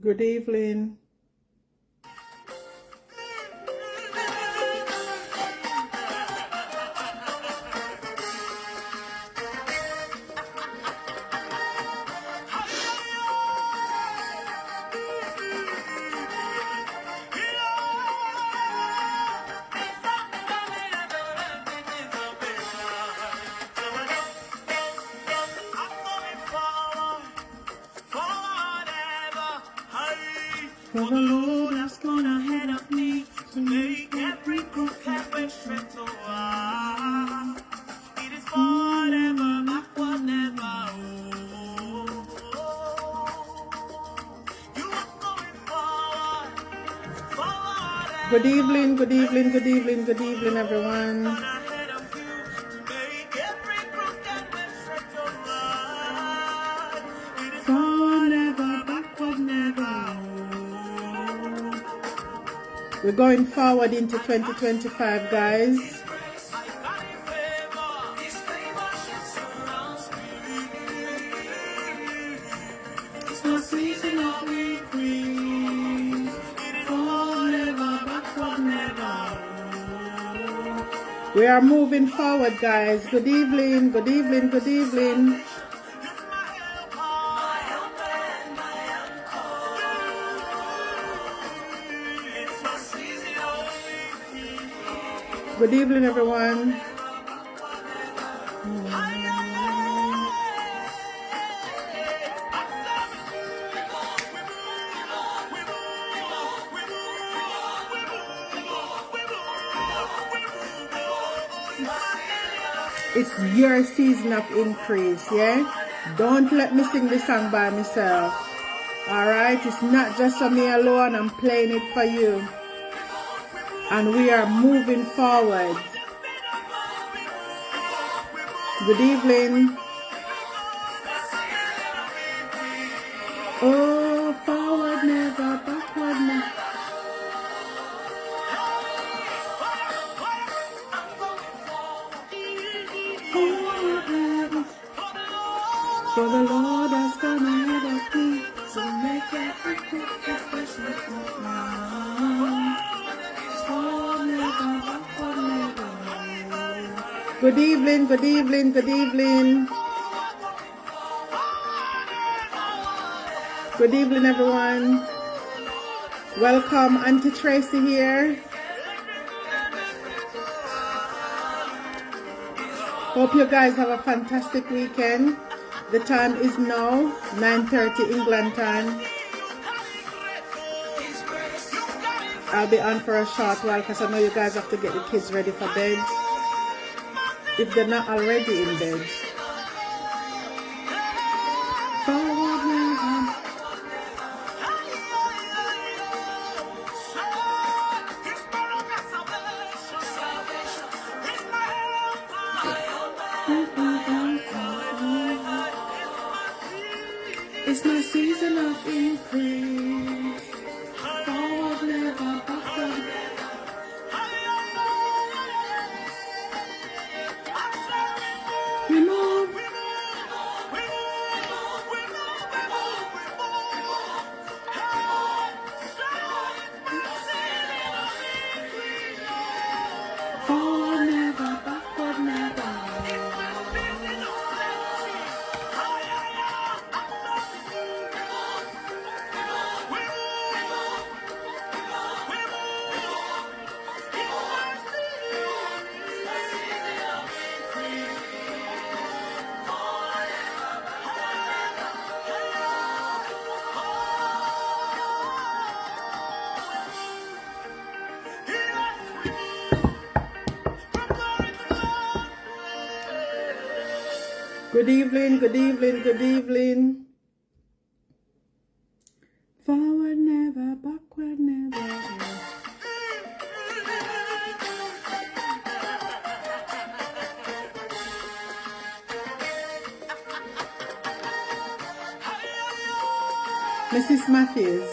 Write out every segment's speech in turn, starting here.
Good evening. For the Lord has gone ahead of me to make every crooked way straight to walk. It is forward ever, backward never. You are going forward, forward ever. Good evening, good evening, good evening, good evening, everyone. Ahead of you to make every crooked way straight to walk. It is forward ever, backward never. We're going forward into 2025, guys. It's my season of increase. Forever, backward never. We are moving forward, guys. Good evening, good evening, good evening. Good evening, everyone. It's your season of increase, yeah? Don't let me sing this song by myself. Alright? It's not just for me alone. I'm playing it for you. And we are moving forward. Good evening. Oh, forward never, backward never. For the Lord has gone ahead of me to make every crooked way straight. Good evening, good evening, good evening. Good evening, everyone. Welcome, Aunty Tracey here. Hope you guys have a fantastic weekend. The time is now 9:30 England time. I'll be on for a short while because I know you guys have to get the kids ready for bed if they're not already in bed. It's my season of increase. Forward never, backward. We move. Forward never, backward never. Good evening, good evening, good evening. Forward never, backward never. Mrs. Matthews,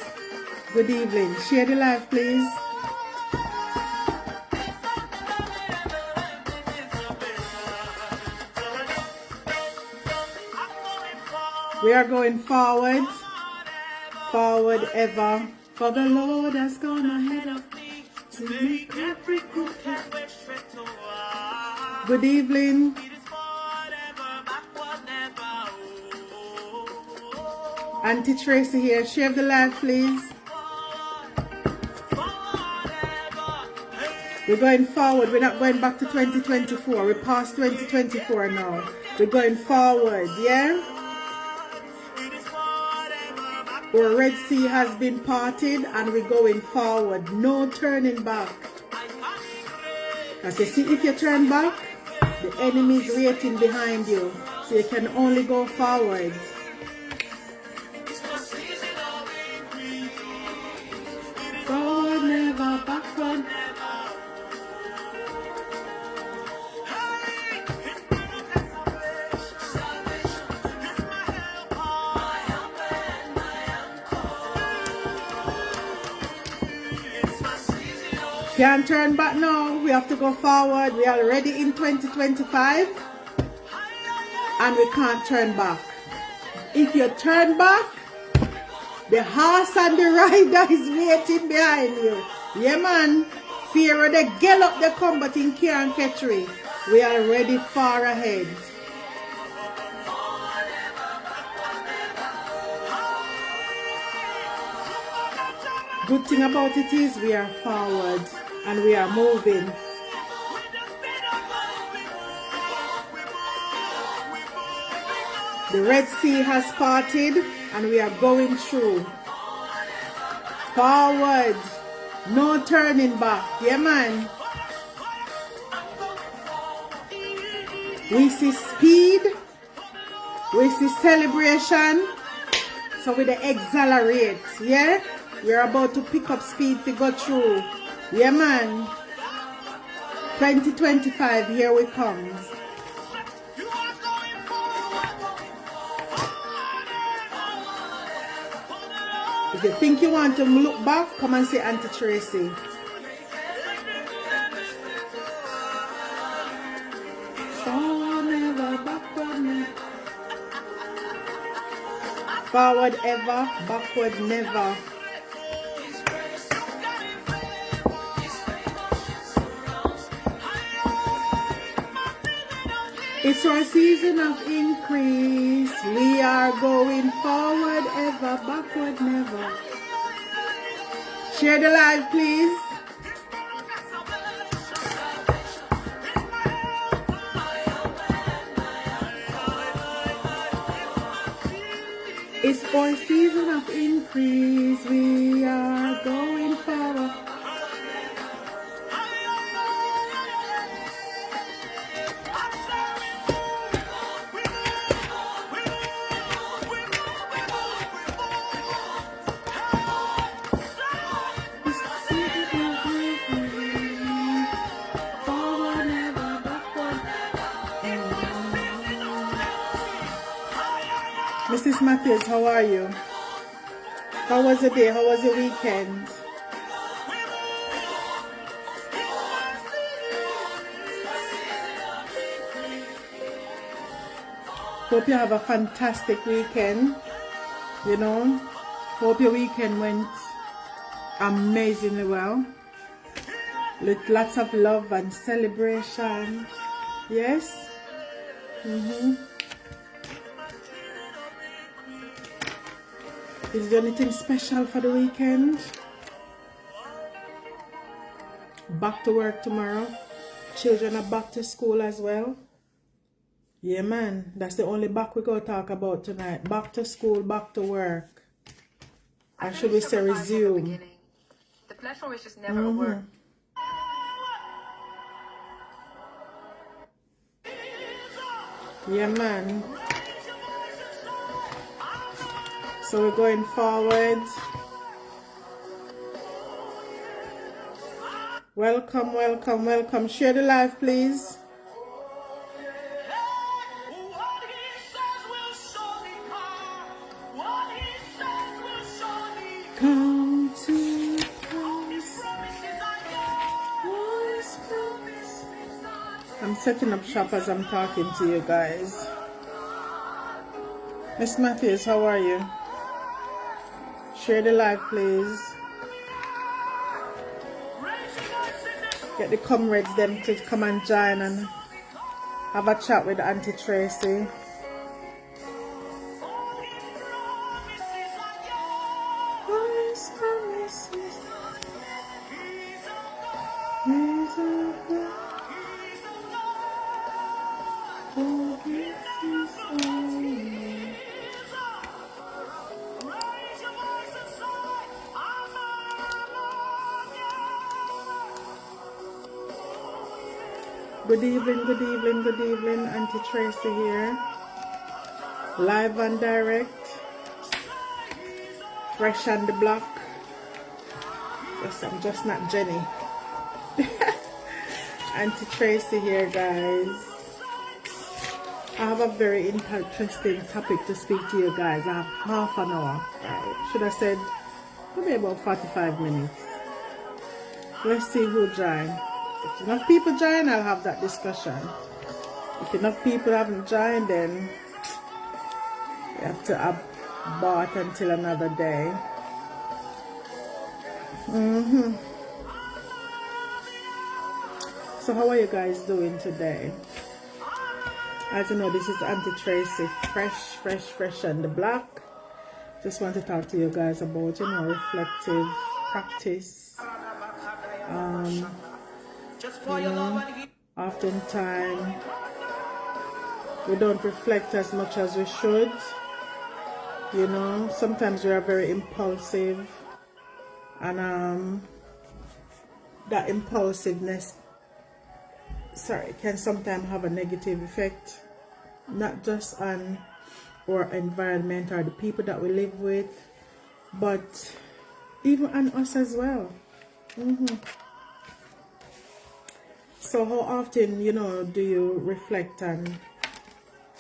good evening. Share the live, please. We are going forward. Forward ever. For the Lord has gone ahead of me to make every crooked pathway straight. Good evening. It is forever, backward never. Auntie Tracey here. Share the live, please. We're going forward. We're not going back to 2024. We're past 2024 now. We're going forward, yeah? Our Red Sea has been parted and we're going forward. No turning back. As you see, if you turn back, the enemy is waiting behind you. So you can only go forward. Forward never, backward. Can't turn back now. We have to go forward. We are already in 2025 and we can't turn back. If you turn back, the horse and the rider is waiting behind you. Yeah, man. Fear of the gallop they come, but in can't catch we. We are already far ahead. Good thing about it is we are forward and we are moving. The Red Sea has parted and we are going through. Forward. No turning back. Yeah, man. We see speed. We see celebration. So we accelerate. Yeah? We're about to pick up speed to go through. Yeah, man. 2025, here we come. If you think you want to look back, come and see Aunty Tracey. Forward ever, backward never. It's our season of increase. We are going forward ever, backward never. Share the live, please. It's our season of increase. We are going forward. Mrs. Matthews, how are you? How was the day? How was the weekend? Hope you have a fantastic weekend. You know, hope your weekend went amazingly well. With lots of love and celebration. Yes? Is there anything special for the weekend? Back to work tomorrow. Children are back to school as well. Yeah, man. That's the only back we go talk about tonight. Back to school, back to work. Or should we say resume? The platform is just never a word. Yeah, man. So we're going forward. Welcome, welcome, welcome. Share the live, please. Come to pass. I'm setting up shop as I'm talking to you guys. Miss Matthews, how are you? Share the live, please. Get the comrades them to come and join and have a chat with Auntie Tracey. Good evening, good evening, good evening. Auntie Tracey here. Live and direct. Fresh on the block. Yes, I'm just not Jenny. Auntie Tracey here, guys. I have a very interesting topic to speak to you guys. I have half an hour. I should have said maybe about 45 minutes. Let's see who joins. If enough people join, I'll have that discussion. If enough people haven't joined, then we have to abort until another day. So how are you guys doing today? As you know, this is Auntie Tracey, fresh on the block. Just want to talk to you guys about, reflective practice. Oftentimes we don't reflect as much as we should. Sometimes we are very impulsive, and that impulsiveness can sometimes have a negative effect, not just on our environment or the people that we live with, but even on us as well. So how often, do you reflect on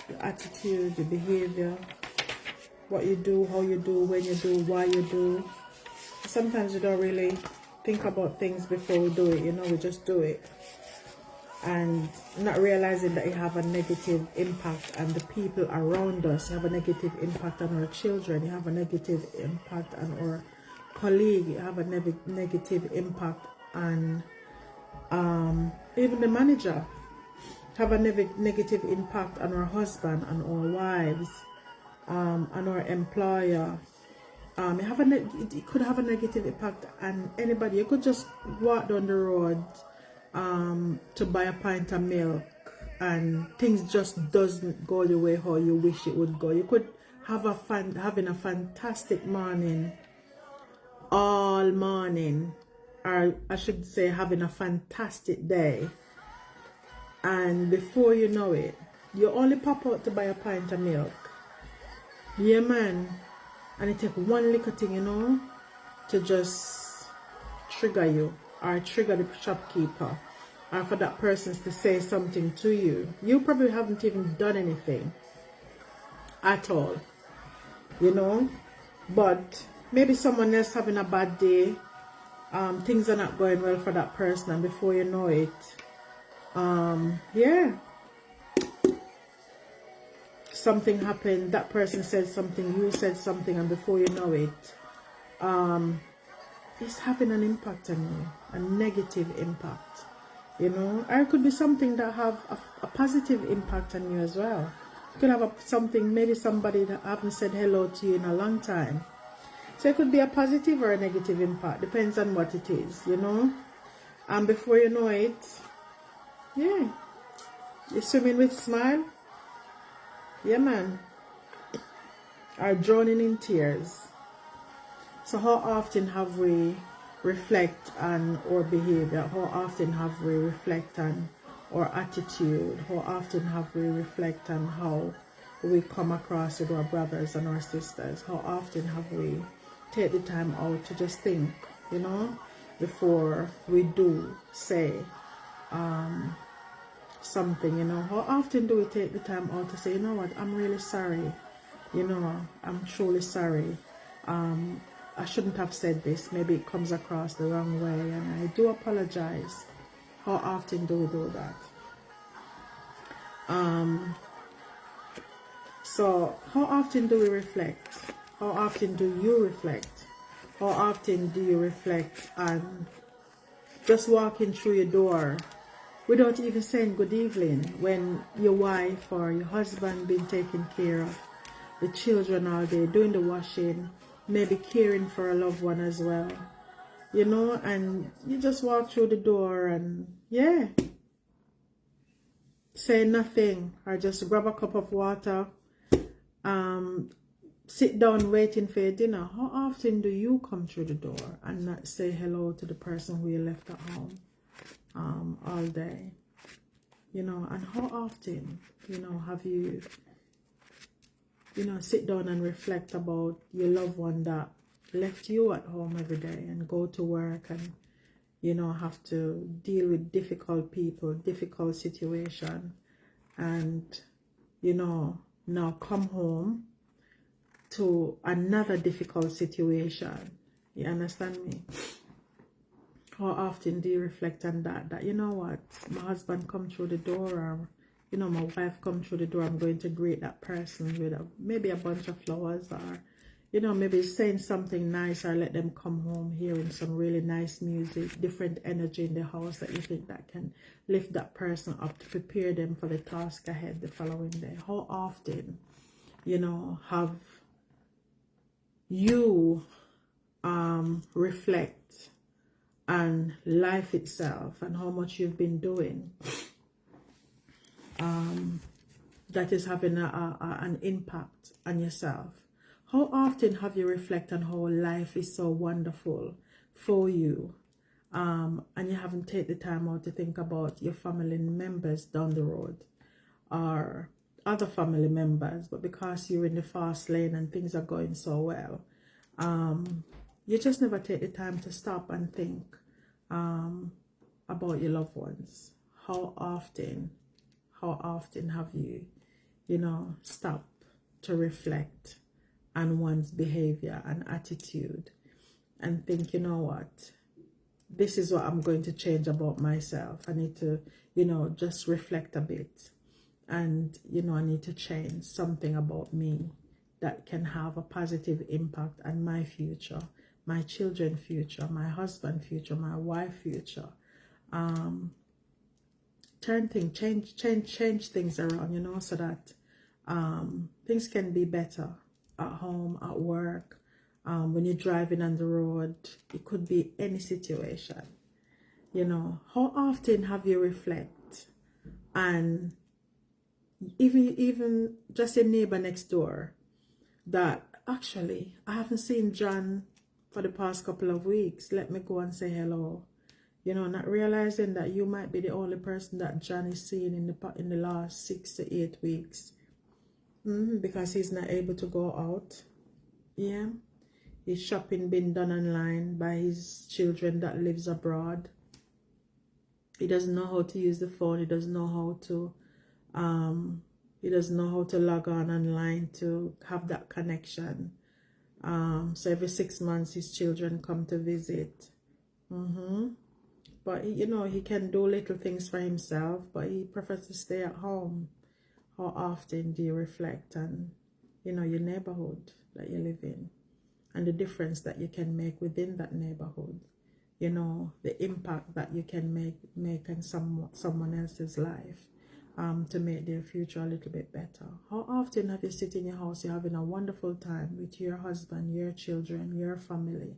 your attitude, your behavior, what you do, how you do, when you do, why you do? Sometimes we don't really think about things before we do it, we just do it. And not realizing that you have a negative impact on the people around us. You have a negative impact on our children. You have a negative impact on our colleague. You have a negative impact on even the manager. Have a negative impact on our husband, on our wives, on our employer. It could have a negative impact on anybody. You could just walk down the road to buy a pint of milk and things just doesn't go the way how you wish it would go. You could have having a fantastic morning all morning, or I should say having a fantastic day, and before you know it, you only pop out to buy a pint of milk. Yeah, man. And it take one little thing, to just trigger you, or trigger the shopkeeper, or for that person to say something to you. You probably haven't even done anything at all, but maybe someone else having a bad day, things are not going well for that person, and before you know it, something happened, that person said something, you said something, and before you know it, it's having an impact on you, a negative impact, or it could be something that have a positive impact on you as well. You could have something, maybe somebody that haven't said hello to you in a long time. So it could be a positive or a negative impact, depends on what it is, and before you know it, you're swimming with smile, man, or drowning in tears. So how often have we reflect on our behavior? How often have we reflect on our attitude? How often have we reflect on how we come across with our brothers and our sisters? How often have we take the time out to just think, before we do say something, How often do we take the time out to say, you know what, I'm really sorry, I'm truly sorry. I shouldn't have said this. Maybe it comes across the wrong way, and I do apologize. How often do we do that? So how often do we reflect? How often do you reflect? How often do you reflect on just walking through your door without even saying good evening when your wife or your husband been taking care of the children all day, doing the washing, maybe caring for a loved one as well, you know, and you just walk through the door and yeah, say nothing or just grab a cup of water, sit down waiting for your dinner. How often do you come through the door and not say hello to the person who you left at home all day? You know, and how often, you know, have you, you know, sit down and reflect about your loved one that left you at home every day and go to work and, you know, have to deal with difficult people, difficult situation, and, you know, now come home to another difficult situation. You understand me? How often do you reflect on that? That, you know what, my husband come through the door, or, you know, my wife come through the door, I'm going to greet that person with maybe a bunch of flowers, or, you know, maybe saying something nice, or let them come home hearing some really nice music, different energy in the house that you think that can lift that person up to prepare them for the task ahead the following day. How often, you know, have you reflect on life itself and how much you've been doing that is having an impact on yourself? How often have you reflect on how life is so wonderful for you, and you haven't taken the time out to think about your family members down the road or other family members, but because you're in the fast lane and things are going so well, you just never take the time to stop and think about your loved ones. How often have you, you know, stopped to reflect on one's behavior and attitude and think, you know what, this is what I'm going to change about myself. I need to, you know, just reflect a bit, and, you know, I need to change something about me that can have a positive impact on my future, my children's future, my husband's future, my wife's future. Change things around, you know, so that things can be better at home, at work, when you're driving on the road. It could be any situation, you know. How often have you reflect and even just your neighbor next door, that actually, I haven't seen John for the past couple of weeks, let me go and say hello. You know, not realizing that you might be the only person that John is seeing in the last 6 to 8 weeks, because he's not able to go out. Yeah, his shopping been done online by his children that lives abroad. He doesn't know how to use the phone. He doesn't know how to log on online to have that connection. So every 6 months his children come to visit. But you know, he can do little things for himself, but he prefers to stay at home. How often do you reflect on, you know, your neighborhood that you live in and the difference that you can make within that neighborhood? You know, the impact that you can make in someone else's life, to make their future a little bit better. How often have you sit in your house, you're having a wonderful time with your husband, your children, your family,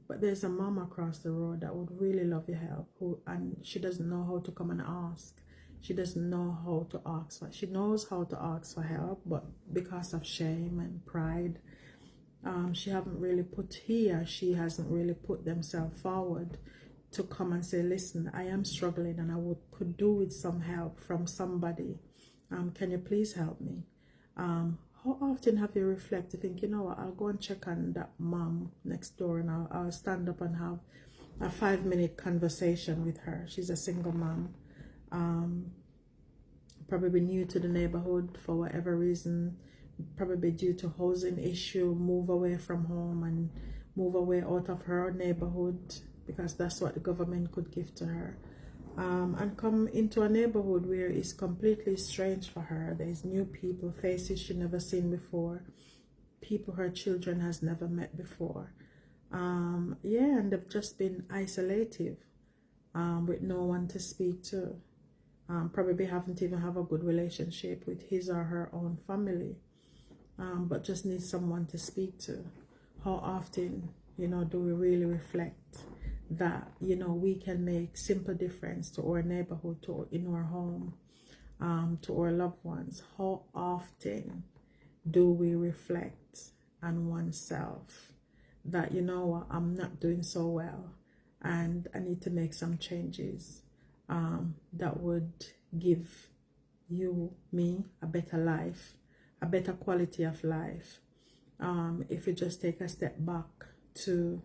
but there's a mom across the road that would really love your help, and she doesn't know how to come and ask. She doesn't know how to ask for. She knows how to ask for help, but because of shame and pride, she hasn't really put themselves forward to come and say, listen, I am struggling and I could do with some help from somebody. Can you please help me? How often have you reflected, think, you know what, I'll go and check on that mom next door, and I'll stand up and have a 5-minute conversation with her. She's a single mom, probably new to the neighborhood for whatever reason, probably due to housing issue, move away from home and move away out of her neighborhood, because that's what the government could give to her, and come into a neighborhood where it's completely strange for her. There's new people, faces she never seen before, people her children has never met before. Yeah, and they've just been isolative, with no one to speak to. Probably haven't even have a good relationship with his or her own family, but just need someone to speak to. How often, do we really reflect that, we can make simple difference to our neighborhood, to in our home, to our loved ones? How often do we reflect on oneself that, what, I'm not doing so well and I need to make some changes that would give you, me, a better life, a better quality of life. If you just take a step back to,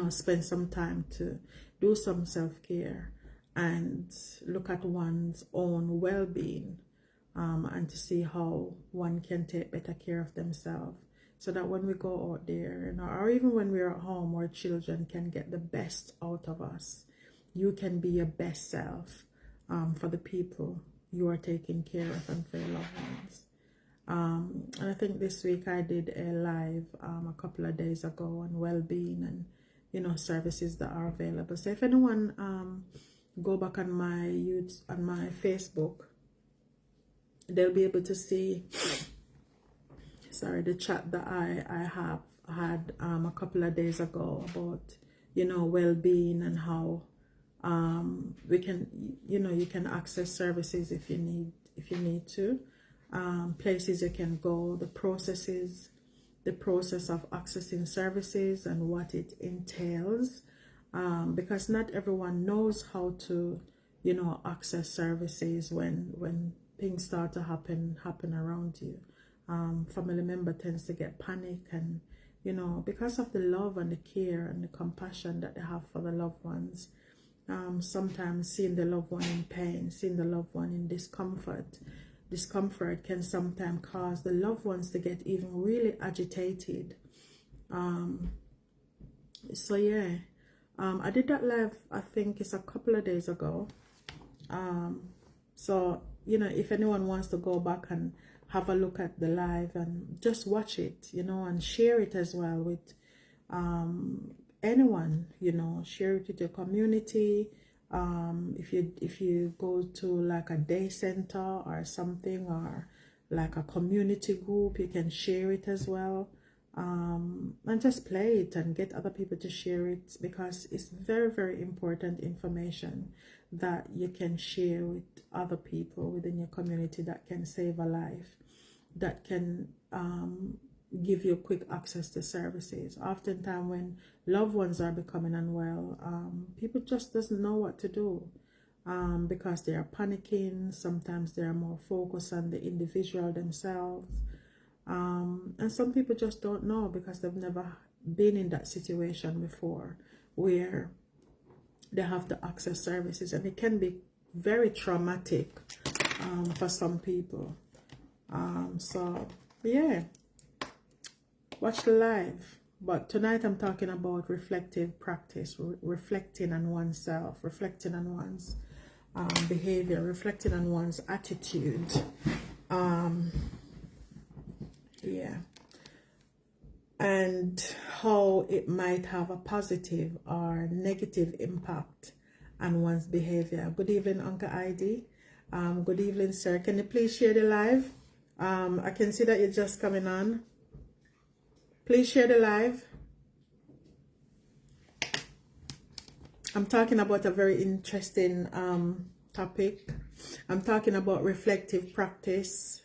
spend some time to do some self-care and look at one's own well-being, and to see how one can take better care of themselves, so that when we go out there, or even when we're at home, our children can get the best out of us. You can be your best self for the people you are taking care of and for your loved ones. And I think this week I did a live a couple of days ago on well-being and services that are available. So if anyone go back on my Facebook, they'll be able to see the chat that I have had a couple of days ago about well-being and how we can you can access services if you need to, places you can go, the process of accessing services and what it entails, because not everyone knows how to access services when things start to happen around you. Family member tends to get panic, and because of the love and the care and the compassion that they have for the loved ones, sometimes seeing the loved one in pain, seeing the loved one in discomfort can sometimes cause the loved ones to get even really agitated. So yeah, I did that live, I think it's a couple of days ago. So if anyone wants to go back and have a look at the live and just watch it, and share it as well with anyone, share it with your community. If you go to like a day center or something, or like a community group, you can share it as well, and just play it and get other people to share it, because it's very, very important information that you can share with other people within your community that can save a life, that can give you quick access to services. Oftentimes when loved ones are becoming unwell, people just doesn't know what to do, because they are panicking. Sometimes they are more focused on the individual themselves, and some people just don't know because they've never been in that situation before where they have to access services, and it can be very traumatic for some people. So yeah, watch the live. But tonight I'm talking about reflective practice, reflecting on oneself, reflecting on one's behavior, reflecting on one's attitude. Yeah, and how it might have a positive or negative impact on one's behavior. Good evening, Uncle ID. Good evening, sir. Can you please share the live? I can see that you're just coming on. Please share the live. I'm talking about a very interesting topic. I'm talking about reflective practice,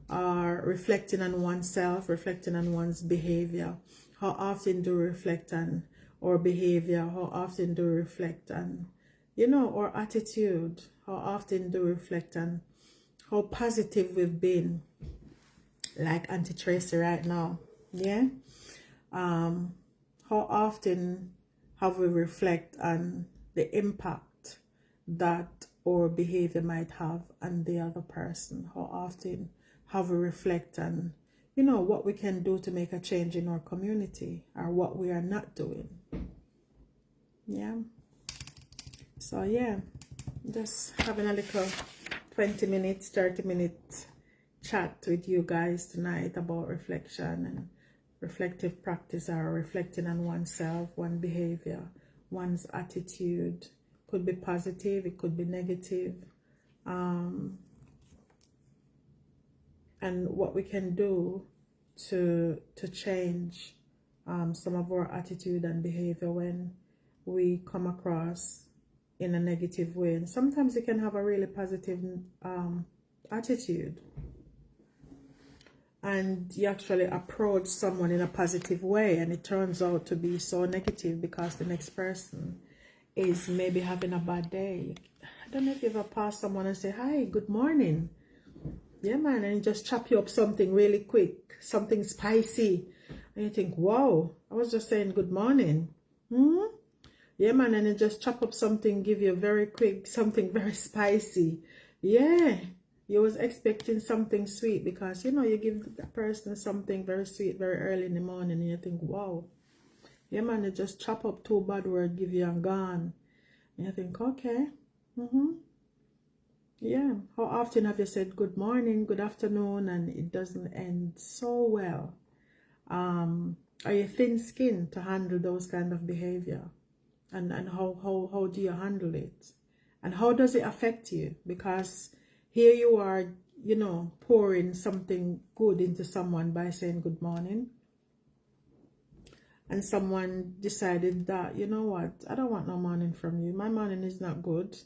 or reflecting on oneself, reflecting on one's behavior. How often do we reflect on our behavior? How often do we reflect on, our attitude? How often do we reflect on how positive we've been, like Aunty Tracey right now? Yeah. How often have we reflect on the impact that our behavior might have on the other person? How often have we reflect on, what we can do to make a change in our community, or what we are not doing? Yeah. So yeah, just having a little 20 minutes, 30 minutes chat with you guys tonight about reflection and reflective practice, or reflecting on oneself, one behavior, one's attitude. Could be positive, it could be negative, and what we can do to change some of our attitude and behavior when we come across in a negative way. And sometimes you can have a really positive attitude, and you actually approach someone in a positive way, and it turns out to be so negative because the next person is maybe having a bad day. I don't know if you ever pass someone and say, hi, good morning. Yeah, man, and just chop you up something really quick, something spicy. And you think, wow, I was just saying good morning. Yeah, man, and it just chop up something, give you very quick, something very spicy. Yeah, you was expecting something sweet because, you know, you give that person something very sweet very early in the morning and you think, wow. Yeah, man, they just chop up 2 bad words, give you and gone. And you think, okay. Yeah, how often have you said good morning, good afternoon, and it doesn't end so well? Are you thin-skinned to handle those kind of behavior? And how do you handle it? And how does it affect you? Because here you are, you know, pouring something good into someone by saying good morning. And someone decided that, you know what, I don't want no morning from you. My morning is not good.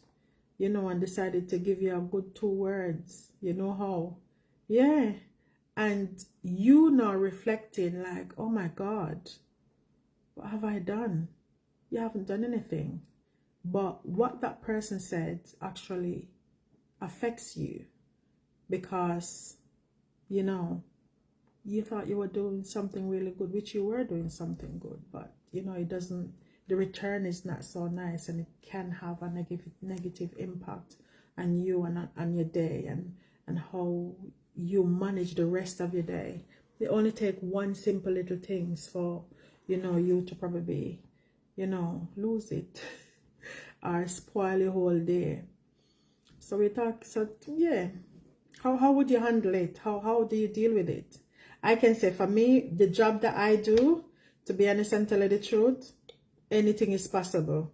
You know, and decided to give you a good 2 words. You know how? Yeah. And you now reflecting like, oh my God, what have I done? You haven't done anything. But what that person said actually affects you because, you know, you thought you were doing something really good, which you were doing something good, but, you know, it doesn't, the return is not so nice, and it can have a negative impact on you and on your day and how you manage the rest of your day. It only take one simple little things for, you know, you to probably, you know, lose it or spoil your whole day. So we talk, so yeah, how would you handle it? How do you deal with it? I can say for me, the job that I do, to be honest and tell you the truth, anything is possible.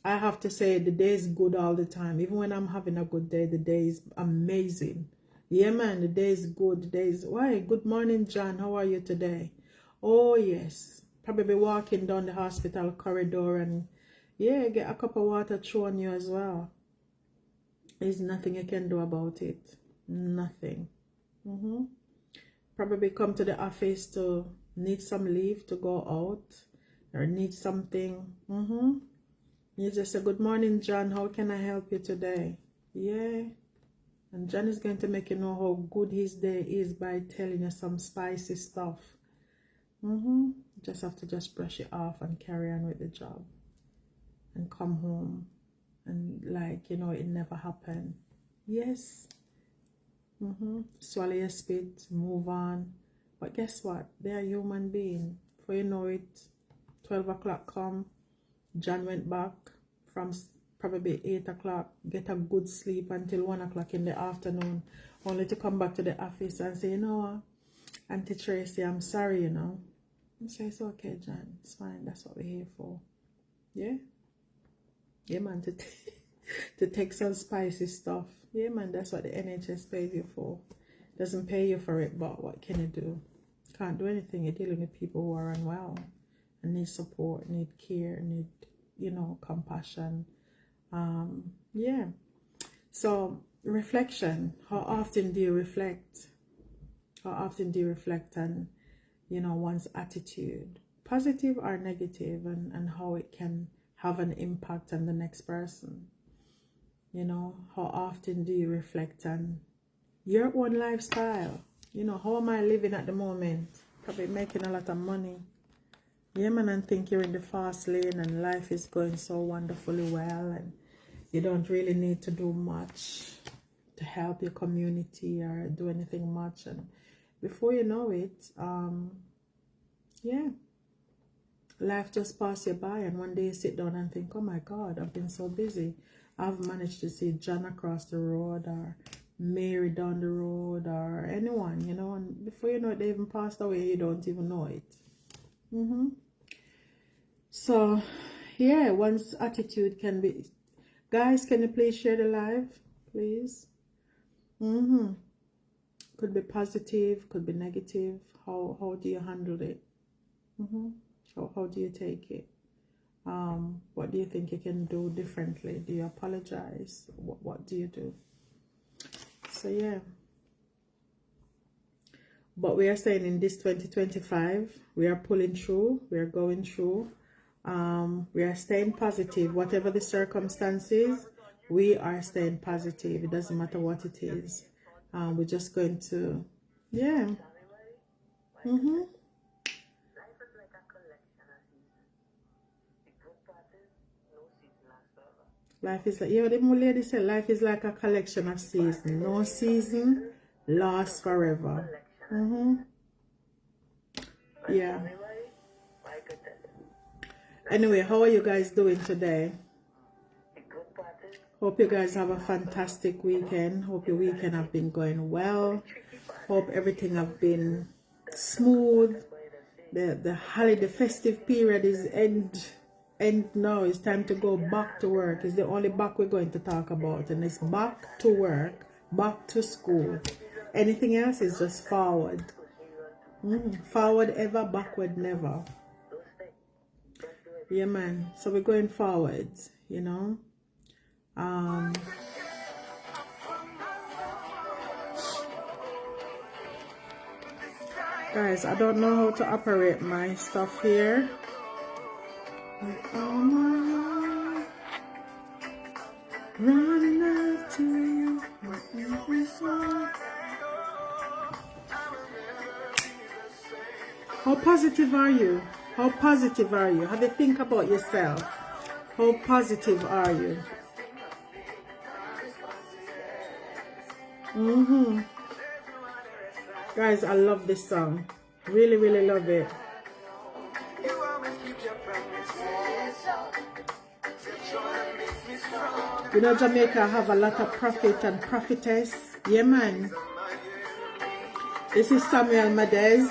I have to say the day is good all the time. Even when I'm having a good day, the day is amazing. Yeah, man, the day is good. The day is, why? Good morning, John. How are you today? Oh, yes. Probably walking down the hospital corridor and, yeah, get a cup of water thrown you as well. There's nothing you can do about it. Nothing. Probably come to the office to need some leave to go out or need something. You just say, good morning, John. How can I help you today? Yeah. And John is going to make you know how good his day is by telling you some spicy stuff. You just have to just brush it off and carry on with the job. And come home. And like, you know, it never happened. Yes. Swallow your spit, move on. But guess what? They are human beings. Before you know it, 12 o'clock come. John went back from probably 8 o'clock, get a good sleep until 1 o'clock in the afternoon, only to come back to the office and say, you know what, Auntie Tracey, I'm sorry, you know. I say, it's okay, John, it's fine, that's what we're here for. Yeah? Yeah, man, to take some spicy stuff. Yeah, man, that's what the NHS pays you for. Doesn't pay you for it, but what can you do? Can't do anything. You're dealing with people who are unwell and need support, need care, need, you know, compassion. Yeah. So reflection. How often do you reflect? How often do you reflect on, you know, one's attitude, positive or negative, and how it can have an impact on the next person? You know, how often do you reflect on your own lifestyle? You know, how am I living at the moment? Probably making a lot of money. Yeah, man, and think you're in the fast lane and life is going so wonderfully well and you don't really need to do much to help your community or do anything much. And before you know it, yeah, life just passes you by, and one day you sit down and think, oh my God, I've been so busy. I've managed to see John across the road, or Mary down the road or anyone, you know, and before you know it, they even passed away, you don't even know it. So, yeah, one's attitude can be... Guys, can you please share the live, please? Could be positive, could be negative. How do you handle it? How do you take it? What do you think you can do differently? Do you apologize? What do you do? So yeah, but we are saying in this 2025 we are pulling through, we are going through, we are staying positive. Whatever the circumstances, we are staying positive. It doesn't matter what it is. We're just going to, yeah. Life is like, yeah, the lady said, life is like a collection of seasons. No season lasts forever. Yeah. Anyway, how are you guys doing today? Hope you guys have a fantastic weekend. Hope your weekend have been going well. Hope everything have been smooth. The holiday festive period is end now. It's time to go back to work. It's the only back we're going to talk about, and it's back to work, back to school. Anything else is just forward. Forward ever, backward never. Yeah, man. So we're going forward, you know. Guys, I don't know how to operate my stuff here. Running after you. How positive are you? How positive are you? Have you think about yourself? How positive are you? Guys, I love this song. Really, really love it. You know, Jamaica have a lot of prophet and prophetess. Yeah, man. This is Samuel Madez.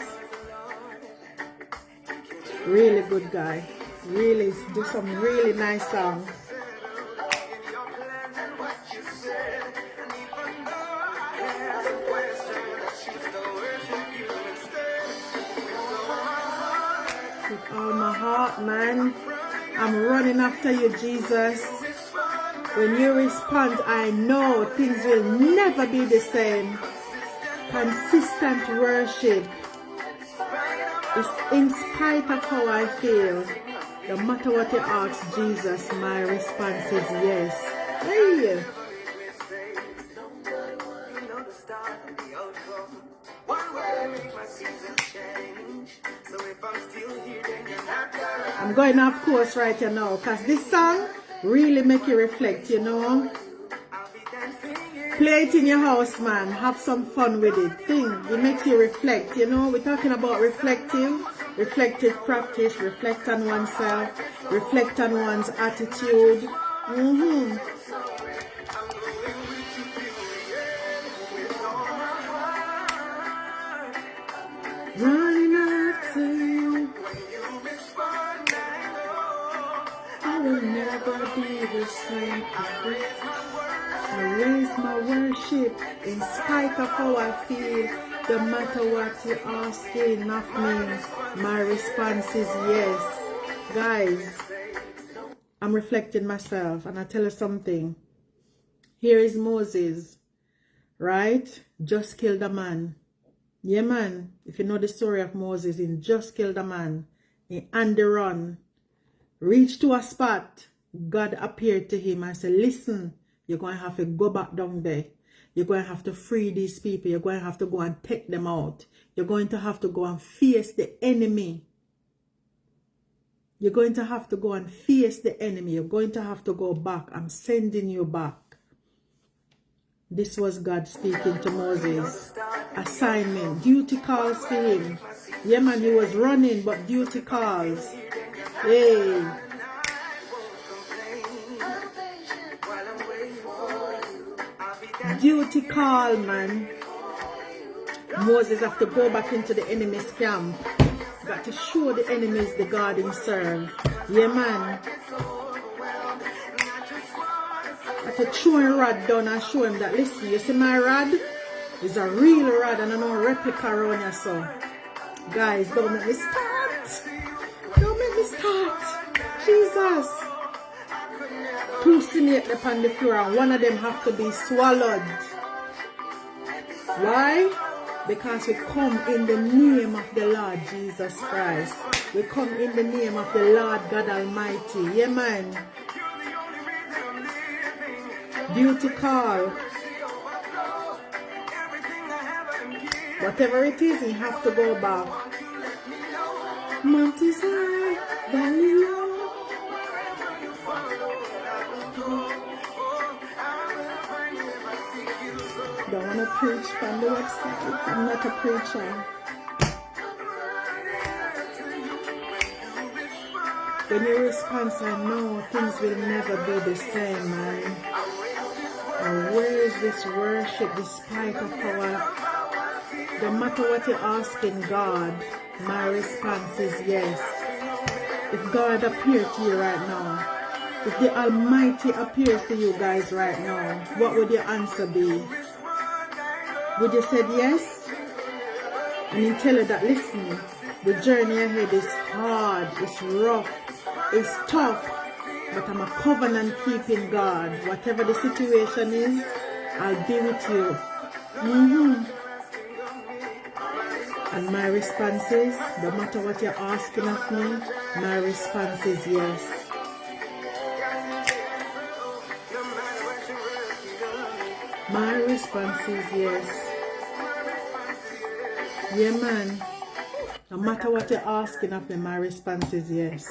Really good guy. Really do some really nice songs. With all my heart, man, I'm running after you, Jesus. When you respond, I know things will never be the same. Consistent worship is in spite of how I feel. No matter what you ask Jesus, my response is yes. Hey. I'm going off course right here now, because this song really make you reflect, you know. Play it in your house, man. Have some fun with it. It makes you reflect, you know. We're talking about reflective practice, reflect on oneself, reflect on one's attitude. Running after you, I will never be the same. I raise my worship in spite of how I feel. No matter what you're asking of me, my response is yes. Guys, I'm reflecting myself, and I tell you something. Here is Moses, right? Just killed a man. Yeah, man. If you know the story of Moses, he just killed a man. He on the run. Reached to a spot. God appeared to him and said, listen, you're going to have to go back down there. You're going to have to free these people. You're going to have to go and take them out. You're going to have to go and face the enemy. You're going to have to go and face the enemy. You're going to have to go back. I'm sending you back. This was God speaking to Moses. Assignment. Duty calls for him. Yeah, man, he was running, but duty calls. Hey. duty call, man. Moses have to go back into the enemy's camp. Got to show the enemies the God him serve. Yeah, man. Got to throw a rod down and show him that, listen, you see my rod? It's a real rod and no replica around here, so. Guys, don't make me start. Don't make me start. Jesus. Two snakes upon the floor and one of them have to be swallowed. Why? Because we come in the name of the Lord Jesus Christ. We come in the name of the Lord God Almighty. Yeah, man. Duty call. Whatever it is, you have to go back. Mount is high, valley low. Don't want to preach from the website. I'm not a preacher. When you respond, I know things will never be the same, man. And where is this worship despite of our... No matter what you're asking God, my response is yes. If God appeared to you right now, if the Almighty appears to you guys right now, what would your answer be? Would you say yes? And you tell her that, listen, the journey ahead is hard, it's rough, it's tough, but I'm a covenant keeping God. Whatever the situation is, I'll be with you. And my response is, no matter what you're asking of me, my response is yes. My response is yes. Yeah, man. No matter what you're asking of me, my response is yes.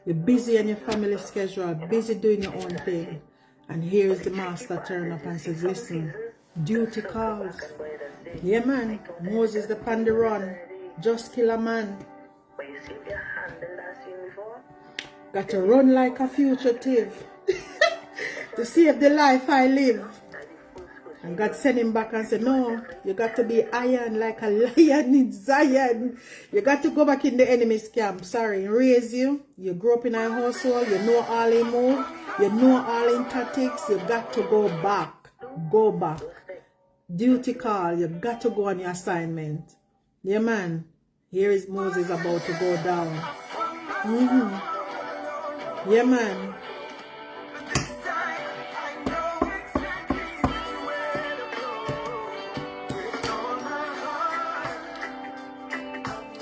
You're busy on your family schedule, busy doing your own thing. And here is the master turn up and says, listen, duty calls. Yeah, man. Moses the pan the run. Just kill a man. Got to run like a fugitive to save the life I live. And God sent him back and said, no, you got to be iron like a lion in Zion. You got to go back in the enemy's camp. Sorry, raise you. You grew up in a household. You know all in move. You know all in tactics. You got to go back. Go back. Duty call. You got to go on your assignment. Yeah, man. Here is Moses about to go down. Yeah, man.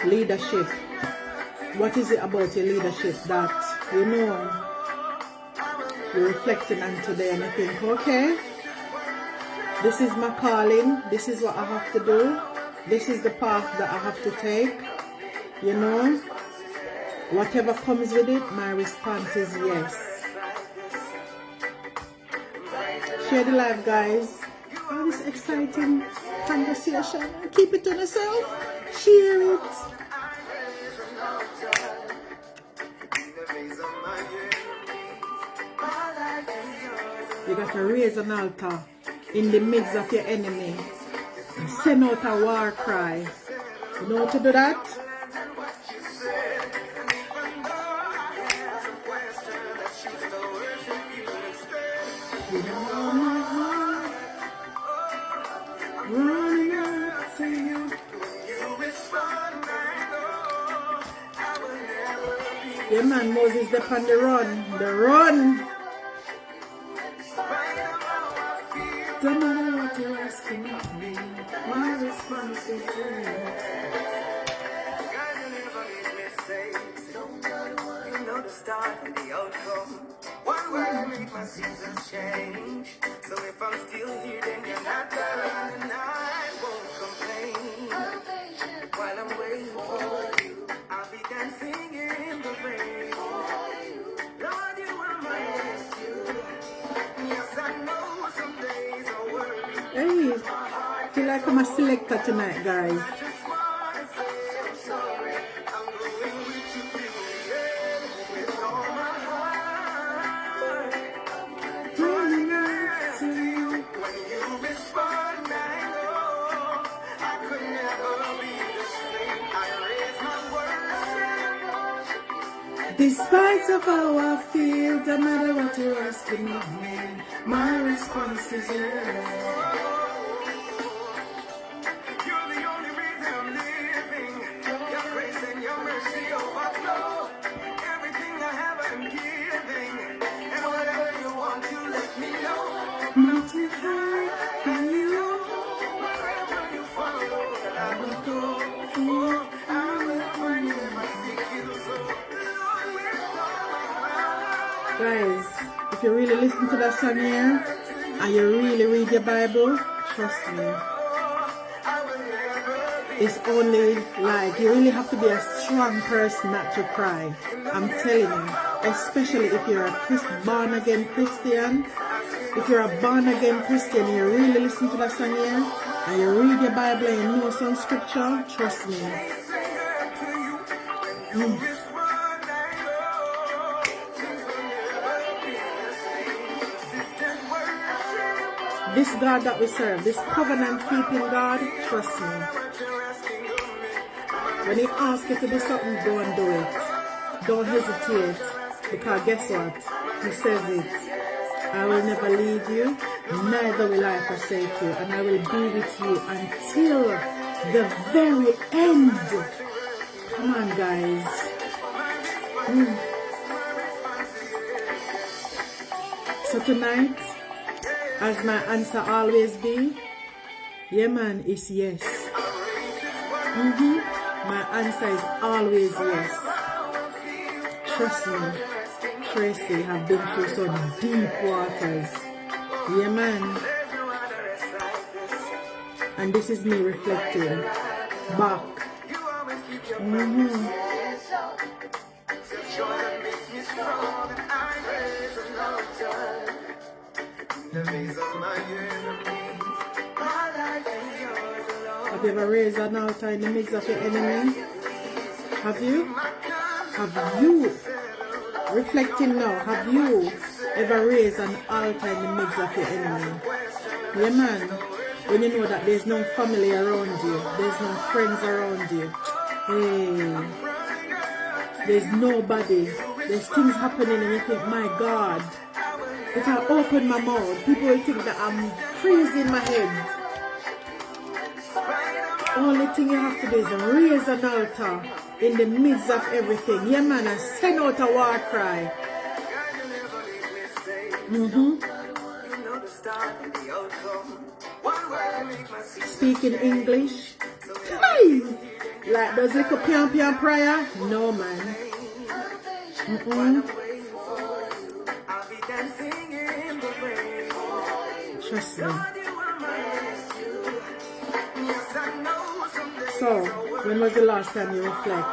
Leadership. What is it about your leadership that you know you're reflecting on today and you think, okay, this is my calling, this is what I have to do, this is the path that I have to take, you know, whatever comes with it, my response is yes. Share the live, guys. All this exciting conversation. Keep it to yourself. Share it. You got to raise an altar in the midst of your enemy and send out a war cry. You know how to do that? Running after you. Yeah, man, Moses the on the run. The run. Don't matter what you're asking of me, my response is yes. You know the start and the outcome. One word make my seasons change. So if I'm still here, then you're not done, and I won't complain. While I'm waiting for you, I'll be dancing in the rain. Lord, you are my rescue. Yes, I know some days are worried. Hey, I feel like I'm a selector tonight, guys. Despite of how I feel, no matter what you're asking of me, my response is yes. You're the only reason I'm living. Your grace and your mercy overflow. Everything I have, I'm giving. And whatever you want to let me know. Mountain high from you. Wherever you follow, I will go. Oh, I will find you if I seek you. So, Lord, with all my heart. Guys, if you really listen to that song here, and you really read your Bible, trust me, it's only like, you really have to be a strong person not to cry. I'm telling you, especially if you're a born again Christian. If you're a born again Christian and you really listen to that song here, and you read your Bible and you know some scripture, trust me. This God that we serve, this covenant keeping God, trust me. When he asks you to do something, go and do it. Don't hesitate. Because guess what? He says it. I will never leave you, neither will I forsake you, and I will be with you until the very end. Come on, guys. So tonight, as my answer always be, yeah man, it's yes. My answer is always yes. Trust me, Tracy have been through some deep waters. Yeah man. And this is me reflecting back. Have you ever raised an altar in the midst of your enemy? Have you? Have you? Reflecting now, have you ever raised an altar in the midst of your enemy? Yeah man, when you know that there's no family around you, there's no friends around you, hey, there's nobody, there's things happening and you think, my God, if I open my mouth, people will think that I'm crazy in my head. Only thing you have to do is raise an altar in the midst of everything. Yeah man, and send out a war cry. Speaking English. Hey! Like those little pian prayer? No man. Trust me. So, when was the last time you reflect?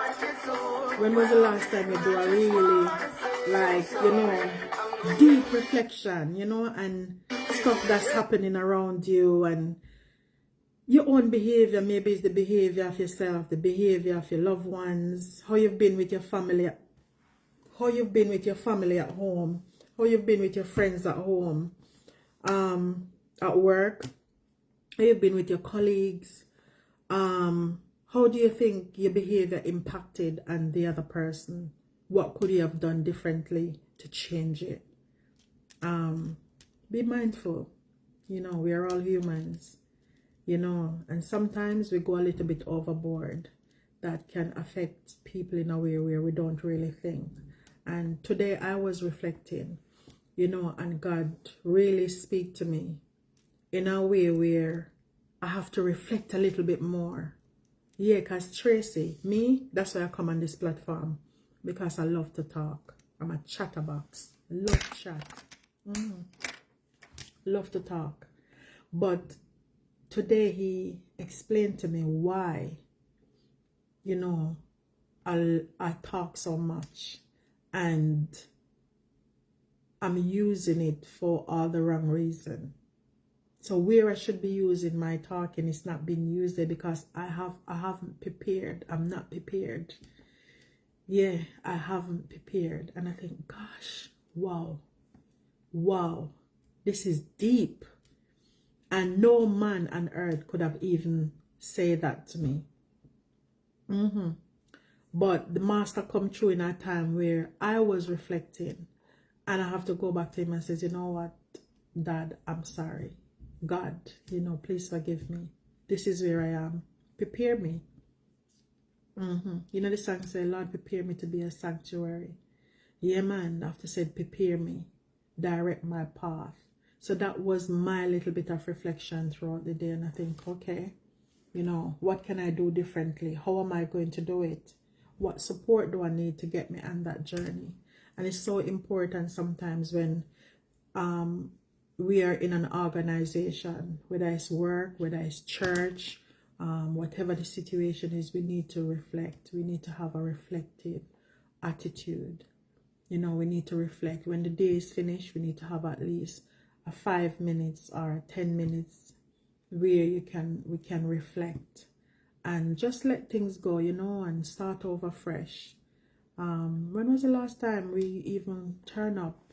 When was the last time you do a really, like, you know, deep reflection, you know, and stuff that's happening around you and your own behavior? Maybe it's the behavior of yourself, the behavior of your loved ones, how you've been with your family, how you've been with your family at home, how you've been with your friends at home, at work, how you've been with your colleagues. How do you think your behavior impacted on the other person? What could you have done differently to change it? Be mindful. You know, we are all humans, you know, and sometimes we go a little bit overboard. That can affect people in a way where we don't really think. And today I was reflecting, you know, and God really speak to me in a way where I have to reflect a little bit more. Yeah, because Tracy, me, that's why I come on this platform. Because I love to talk. I'm a chatterbox. Love chat. Love to talk. But today he explained to me why, you know, I talk so much. And I'm using it for all the wrong reason. So where I should be using my talking is not being used there because I haven't prepared. I'm not prepared. Yeah, I haven't prepared. And I think, gosh, wow, this is deep. And no man on earth could have even said that to me. But the master come through in a time where I was reflecting, and I have to go back to him and says, you know what, Dad, I'm sorry. God, you know, please forgive me. This is where I am. Prepare me. You know the song say, Lord, prepare me to be a sanctuary. Yeah, man, after said, prepare me, direct my path. So that was my little bit of reflection throughout the day. And I think, okay, you know, what can I do differently? How am I going to do it? What support do I need to get me on that journey? And it's so important sometimes when we are in an organization, whether it's work, whether it's church, whatever the situation is, we need to reflect. We need to have a reflective attitude. You know, we need to reflect. When the day is finished, we need to have at least a 5 minutes or 10 minutes where we can reflect and just let things go, you know, and start over fresh. When was the last time we even turn up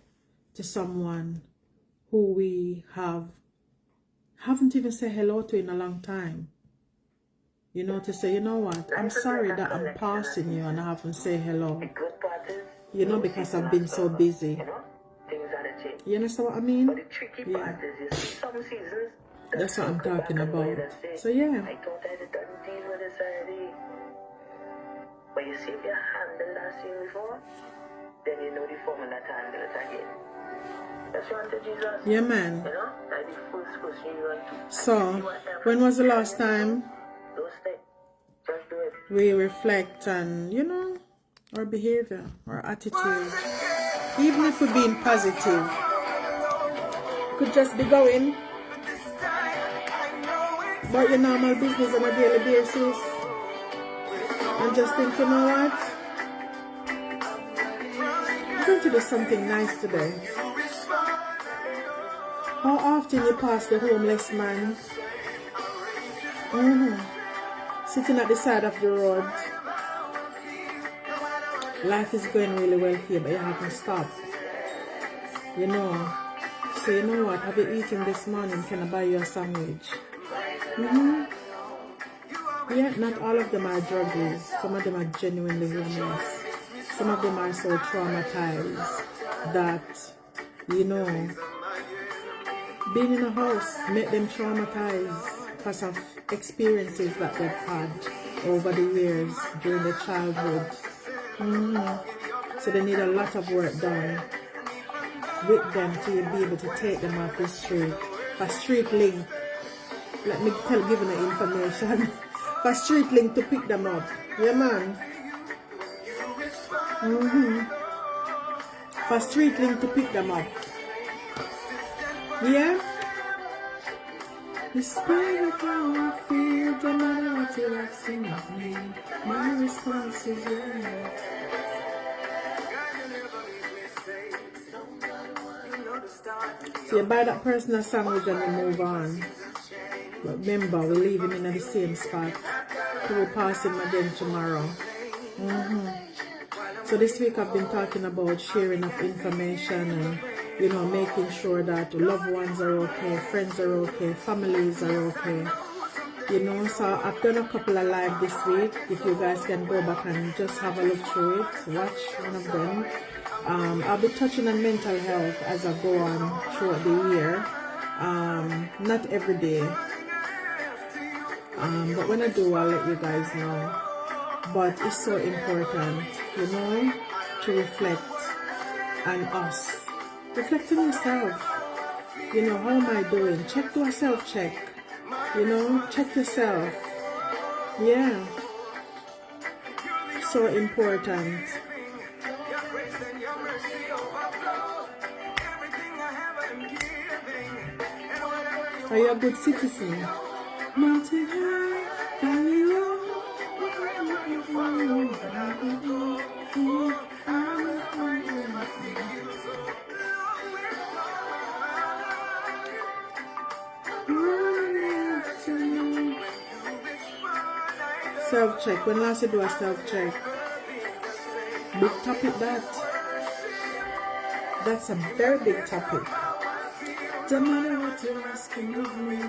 to someone who we haven't even said hello to in a long time? You know, to say, you know what, I'm sorry that I'm passing you and I haven't said hello. You know, because I've been so busy. You understand what I mean? But the tricky part is some seasons. That's what I'm talking about. So yeah. I thought I done deal with this already. But you see, if you handle that scene before, then you know the formula to handle it again. That's what to Jesus. Yeah, man. You know, like the first question you want to. So, when was the last time Don't stay. Just do it. we reflect on, you know, our behavior, our attitude? Even if we're being positive, could just be going about your normal business on a daily basis and just think, you know what, I'm going to do something nice today. How often you pass the homeless man sitting at the side of the road? Life is going really well for you, but you haven't stopped. You know. So you know what? Have you eaten this morning? Can I buy you a sandwich? Yeah, not all of them are druggies. Some of them are genuinely homeless. Some of them are so traumatized that, you know, being in a house make them traumatized because of experiences that they've had over the years during their childhood. So they need a lot of work done with them to be able to take them off the street. For street link, let me give you the information. For street link to pick them up. Yeah, man. For street link to pick them up. Yeah. Despite of how I feel, no matter what you're asking of me, my response is yeah. So you buy that person a sandwich and you move on. But remember, we leave him in the same spot. We will pass him again tomorrow. So this week I've been talking about sharing of information and, you know, making sure that loved ones are okay, friends are okay, families are okay. You know, so I've done a couple of live this week. If you guys can go back and just have a look through it, watch one of them. I'll be touching on mental health as I go on throughout the year. Not every day. But when I do, I'll let you guys know. But it's so important, you know, to reflect on us. Reflect on yourself. You know, how am I doing? Do a self-check. You know, check yourself. Yeah. So important. Are you a good citizen? Mountain high, valley low. Self-check. When last you do a self-check? Big topic that. That's a very big topic. Don't matter what you're asking of me.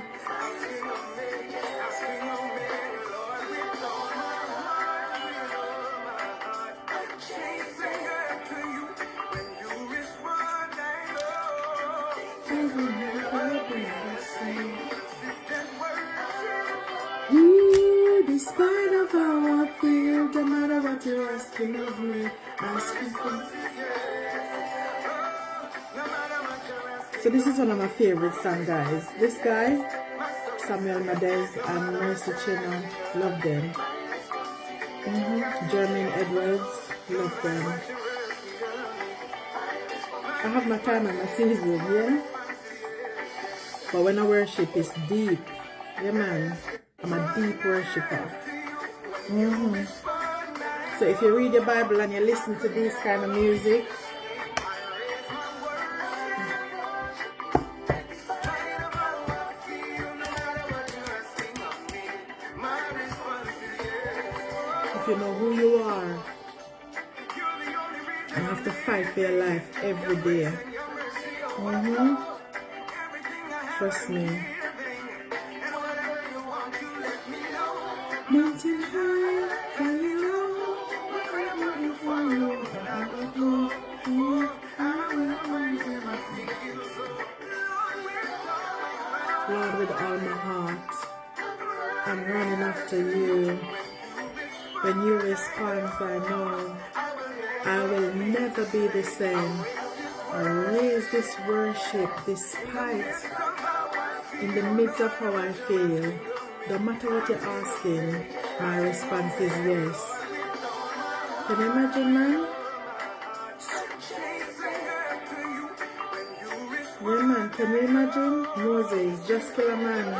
You, despite of how I feel, no matter what you're asking of me, asking for. So this is one of my favorite songs, guys. This guy, Samuel Madez and Mercy Chinna, love them. Jermaine Edwards, love them. I have my time and my season, yeah? But when I worship, it's deep. Yeah, man. I'm a deep worshiper. So if you read your Bible and you listen to this kind of music, if you know who you are, you have to fight for your life every day. Trust me. Mountain high, valley low, wherever you follow, I will go. I will find him, I seek you so. Lord, with all my heart, I'm running after you. When you respond, I know I will never be the same. I raise this worship, despite in the midst of how I feel. No matter what you're asking, my response is yes. Can you imagine, man? Yeah, man, can you imagine? Moses just kill a man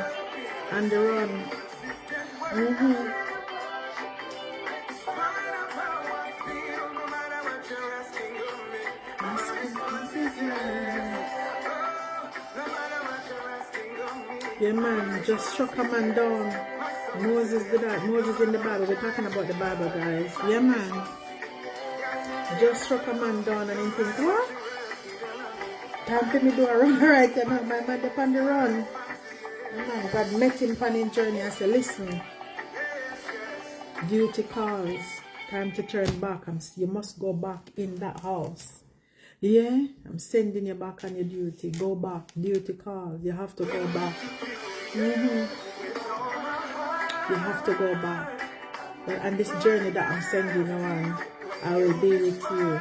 on the run. Yeah, man, just struck a man down. Moses did that. Moses in the Bible. We're talking about the Bible, guys. Yeah, man. Just struck a man down and he think, what? Time for me to do a run right now. My man up on the run. Yeah, man, God met him on his journey and said, listen, duty calls. Time to turn back. You must go back in that house. Yeah, I'm sending you back on your duty. Go back. Duty calls. You have to go back. You have to go back. But on this journey that I'm sending you on, I will be with you.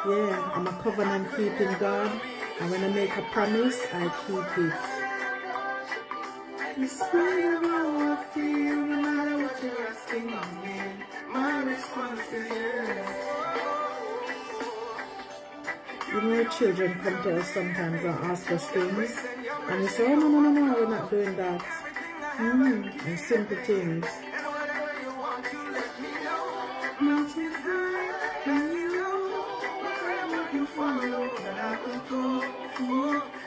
Yeah, I'm a covenant keeping God. And when I make a promise, I keep it. Despite of how I feel, no matter what you're asking of me, my response is yes. You know, children come to us sometimes and ask us things, and we say, oh, no, we're not doing that. And simple things. Mountain high, valley low, wherever you follow, that I will go.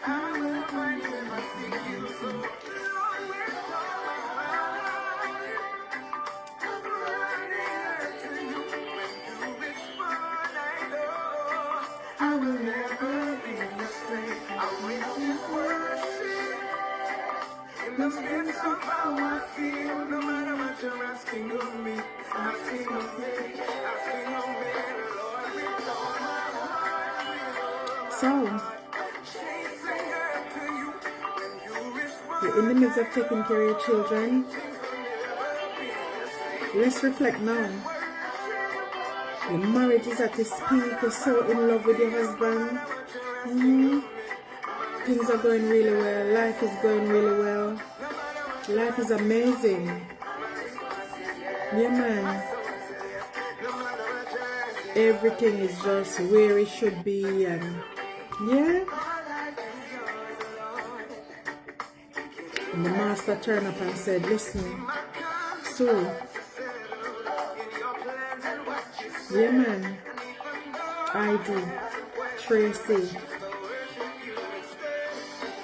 I will find him, I seek you so. Lord, with all my heart, I'm running to you. When you respond, I know I will never be the same. I'm waiting for in the midst of how I feel, no matter what you're asking of me, asking of me, Lord, with all my heart. So, you're in the midst of taking care of your children. Let's reflect now. Your marriage is at its peak, you're so in love with your husband. Things are going really well, life is going really well. Life is amazing. Yeah, man. Everything is just where it should be, and yeah. And the master turned up and said, listen, so, yeah, man, I do, Tracey.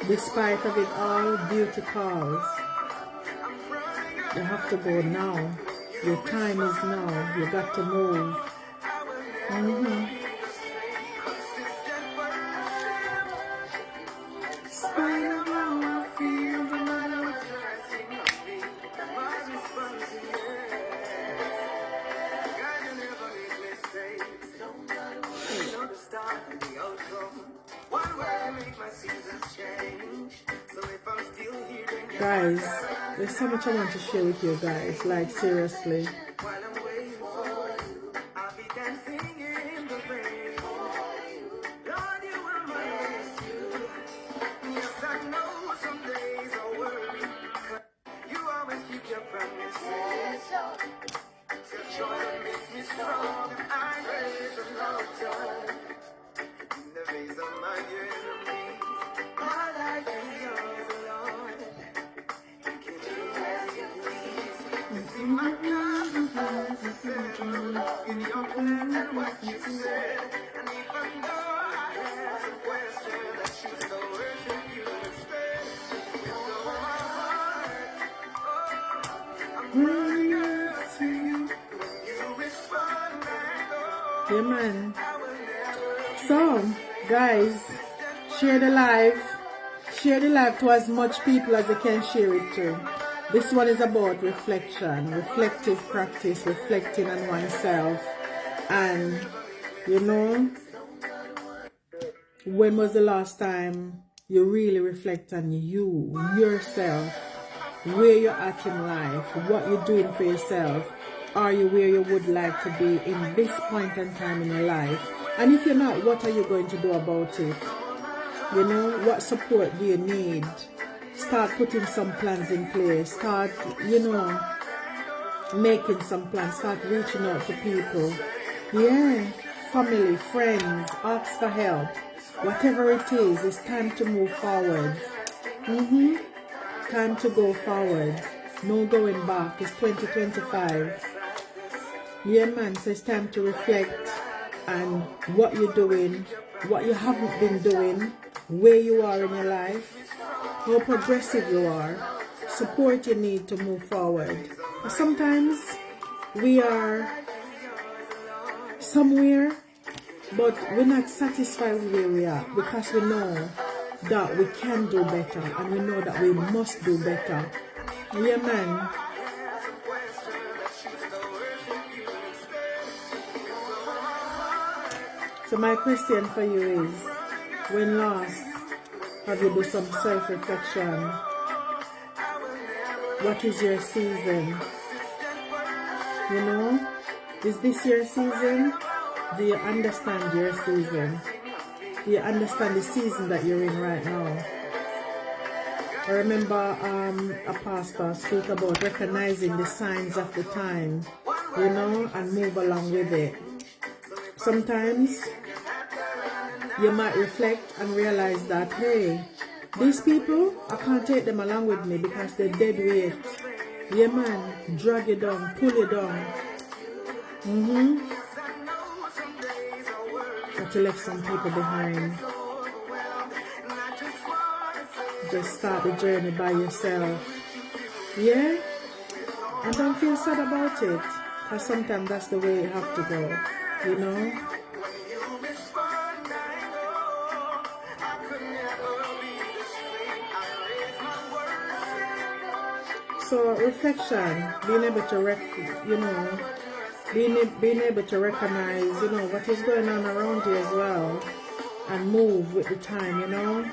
Despite of it all, beauty calls. You have to go now. Your time is now. You got to move. One word make my seasons change. So if I'm still here, then you're Guys, there's so much I want to share with you guys. Like, seriously. while I'm waiting for you, I'll be dancing in the rain. Lord, you are my rescue. Yes, I know some days are worried. You always keep your promises. It's your joy that makes me strong. I raise a altar in the face of my enemies. My life is yours, Lord. You can do as you please. You see my confidence is settled in your plans and what you said. And even though I have some questions, I choose to worship you instead. With all my heart, I'm running after you. When you respond, I know Yeah, man. I will never So, guys, share the live. Share the live to as much people as you can share it to. This one is about reflection, reflective practice, reflecting on oneself. And, you know, when was the last time you really reflect on you, yourself, where you're at in life, what you're doing for yourself? Are you where you would like to be in this point in time in your life? And if you're not, what are you going to do about it? You know, what support do you need? Start putting some plans in place. Start, you know, making some plans. Start reaching out to people. Yeah, family, friends, ask for help. Whatever it is, it's time to move forward. Time to go forward. No going back. It's 2025. Yeah, man, so it's time to reflect on what you're doing, what you haven't been doing, where you are in your life, how progressive you are, support you need to move forward. But sometimes we are somewhere, but we're not satisfied with where we are because we know that we can do better and we know that we must do better. Yeah, man. So my question for you is, when last have you done some self-reflection? What is your season? You know, is this your season? Do you understand your season? Do you understand the season that you're in right now? I remember a pastor speak about recognizing the signs of the time, you know, and move along with it. Sometimes you might reflect and realize that, hey, these people, I can't take them along with me because they're dead weight. Yeah, man, drag you down, pull you down. But you left some people behind. Just start the journey by yourself. Yeah? And don't feel sad about it. Because sometimes that's the way you have to go. You know? So reflection, being able to being able to recognize, you know, what is going on around you as well, and move with the time, you know.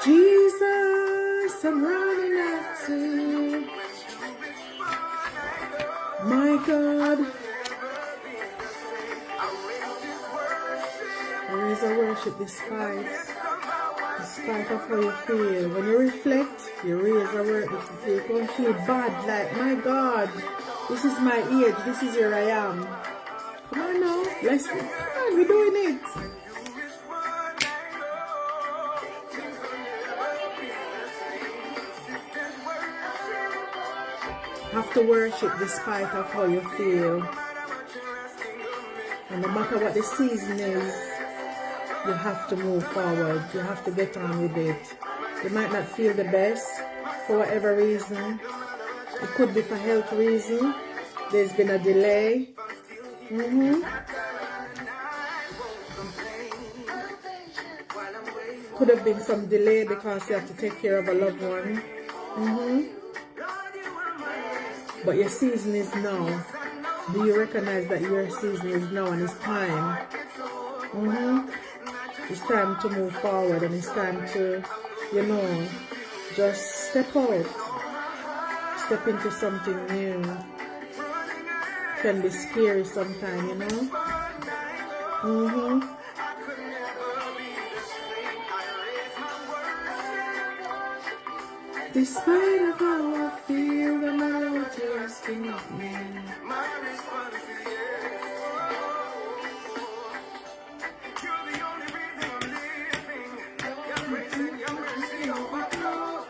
Jesus, I'm running after you. My God. There is a worship despite of how you feel. When you reflect, you raise a worship. You don't feel bad, like, my God, this is my age, this is where I am. Come on now, come on, we're doing it. Have to worship despite of how you feel. And no matter what the season is, you have to move forward. You have to get on with it. You might not feel the best for whatever reason. It could be for health reason. There's been a delay. Could have been some delay because you have to take care of a loved one. But your season is now. Do you recognize that your season is now and it's time? It's time to move forward and it's time to, you know, just step out. Step into something new. Can be scary sometimes, you know? Despite of how I feel, no matter what you're asking of me, My response is yes. You're the only reason I'm living. Your grace and your mercy overflow.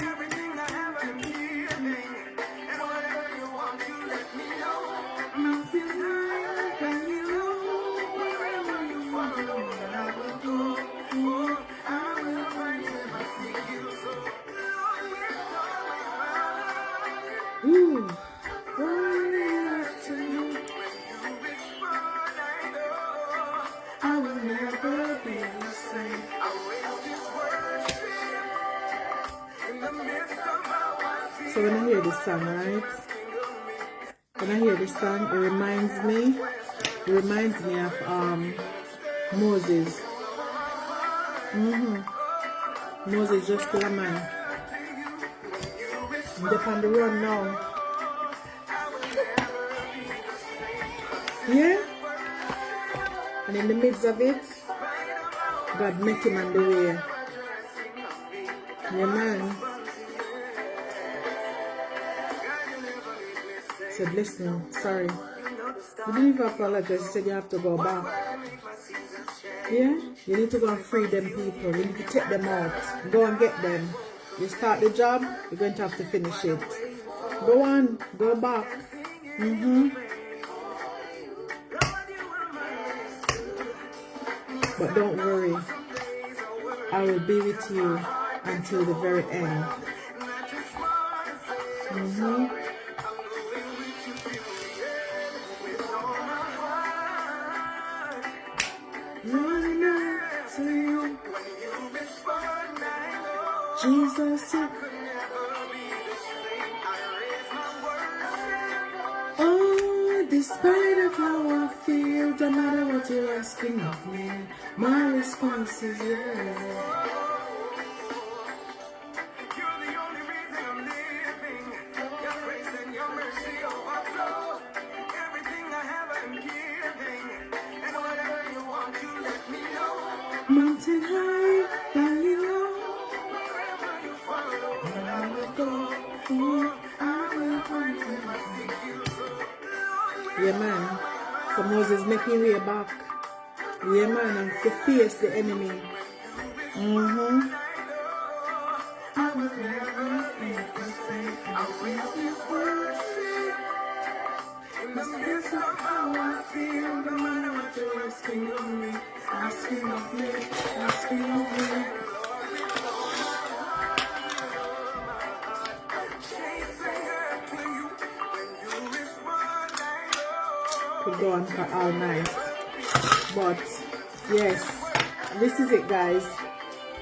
Everything I have I'm giving. And whatever you want to let me know. Mountains high and low. Wherever you follow, and I will go. Oh, I will find you if I seek you. So, Lord, with all my heart. ooh, To you, when you respond, I know I will never be the same. I raise this worship in the midst of how I feel. so when I hear this song, right? When I hear this song, it reminds me of Moses. Moses just killed a man. They're on the run now. Yeah? And in the midst of it, God met him on the way. Yeah, man. Said, listen, sorry. You didn't even apologize. He said you have to go back. Yeah? You need to go and free them people. You need to take them out. Go and get them. You start the job, you're going to have to finish it. Go on. Go back. But don't worry. I will be with you until the very end. Running out to you. Jesus, you. Oh, despite of how I feel, no matter what you're asking of me, my response is yes. You're the only reason I'm living. Your grace and your mercy overflow. Everything I have I'm giving. And whatever you want to let me know. Mountain high, valley low, Wherever you follow, I will go. I will find you if I seek you. So, Lord, Yeah, man. So Moses making way back. Yeah, man, and to face the enemy. I will never be the same. I raise this worship in the midst of how I feel. No matter what you're asking of me, asking of me, asking of me. Chasing after you when you respond, I know. Could go on for all night. But yes, this is it, guys.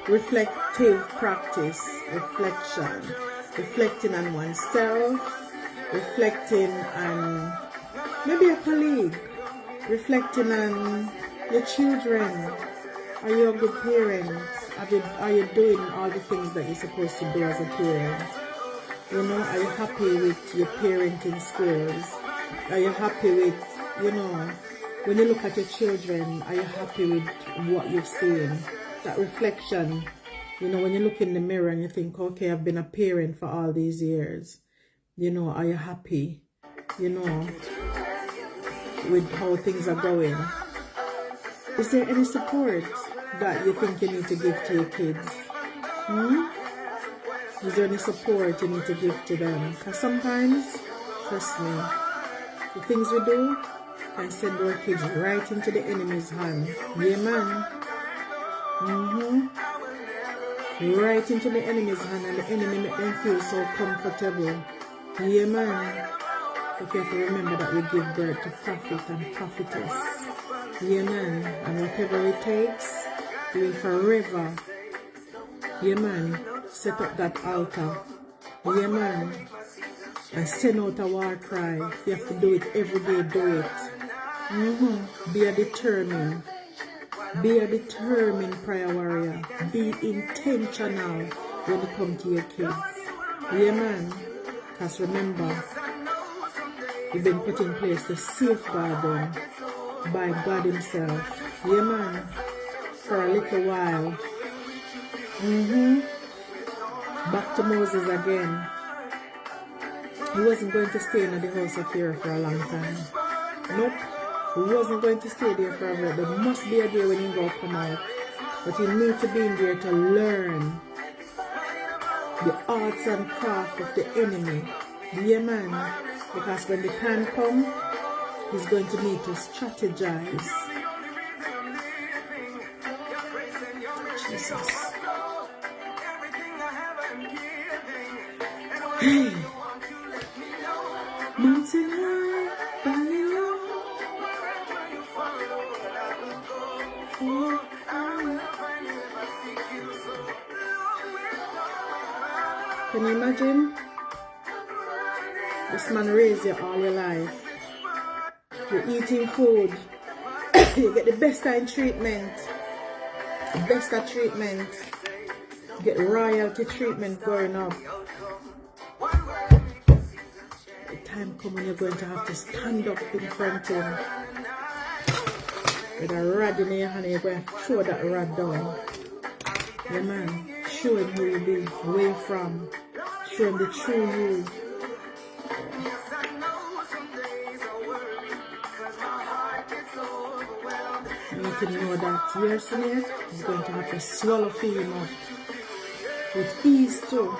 Reflective practice, reflecting on oneself, reflecting on maybe a colleague, reflecting on your children. Are you a good parent? Are you doing all the things that you're supposed to do as a parent? You know, are you happy with your parenting skills? Are you happy with, you know, when you look at your children, are you happy with what you've seen? That reflection, you know, when you look in the mirror and you think, okay, I've been a parent for all these years, you know, are you happy, you know, with how things are going? Is there any support that you think you need to give to your kids? Is there any support you need to give to them? Because sometimes, trust me, the things we do can send our kids right into the enemy's hand. Yeah, man. Right into the enemy's hand, and the enemy make them feel so comfortable. Yeah, man. But you have to remember that we give birth to prophet and prophetess. Yeah, man. And whatever it takes, we will forever, yeah, man, set up that altar. Yeah, man. And send out a war cry. You have to do it every day, do it. Be a determined. Be a determined prayer warrior. Be intentional when it comes to your kids. Yeah, man. Because remember, you've been put in place to safeguard them by God Himself. Yeah, man. For a little while. Back to Moses again. He wasn't going to stay in the house of Pharaoh for a long time. Nope. He wasn't going to stay there forever. There must be a day when he will come out. But he needs to be in there to learn the arts and craft of the enemy. Yeah, man. Because when the time comes, he's going to need to strategize. Jesus. Hey. Mountain high, valley low. Can you imagine? This man raised you all your life. You're eating food. You get the best kind of treatment. The best of treatment. You get royalty treatment growing up. The time comes when you're going to have to stand up in front of him. With a rod in your hand, you're going to throw that rod down. Yeah, man. Show him who you be, where you're from. Show him the true you. You need to know that your snake is going to have to swallow him up with ease too.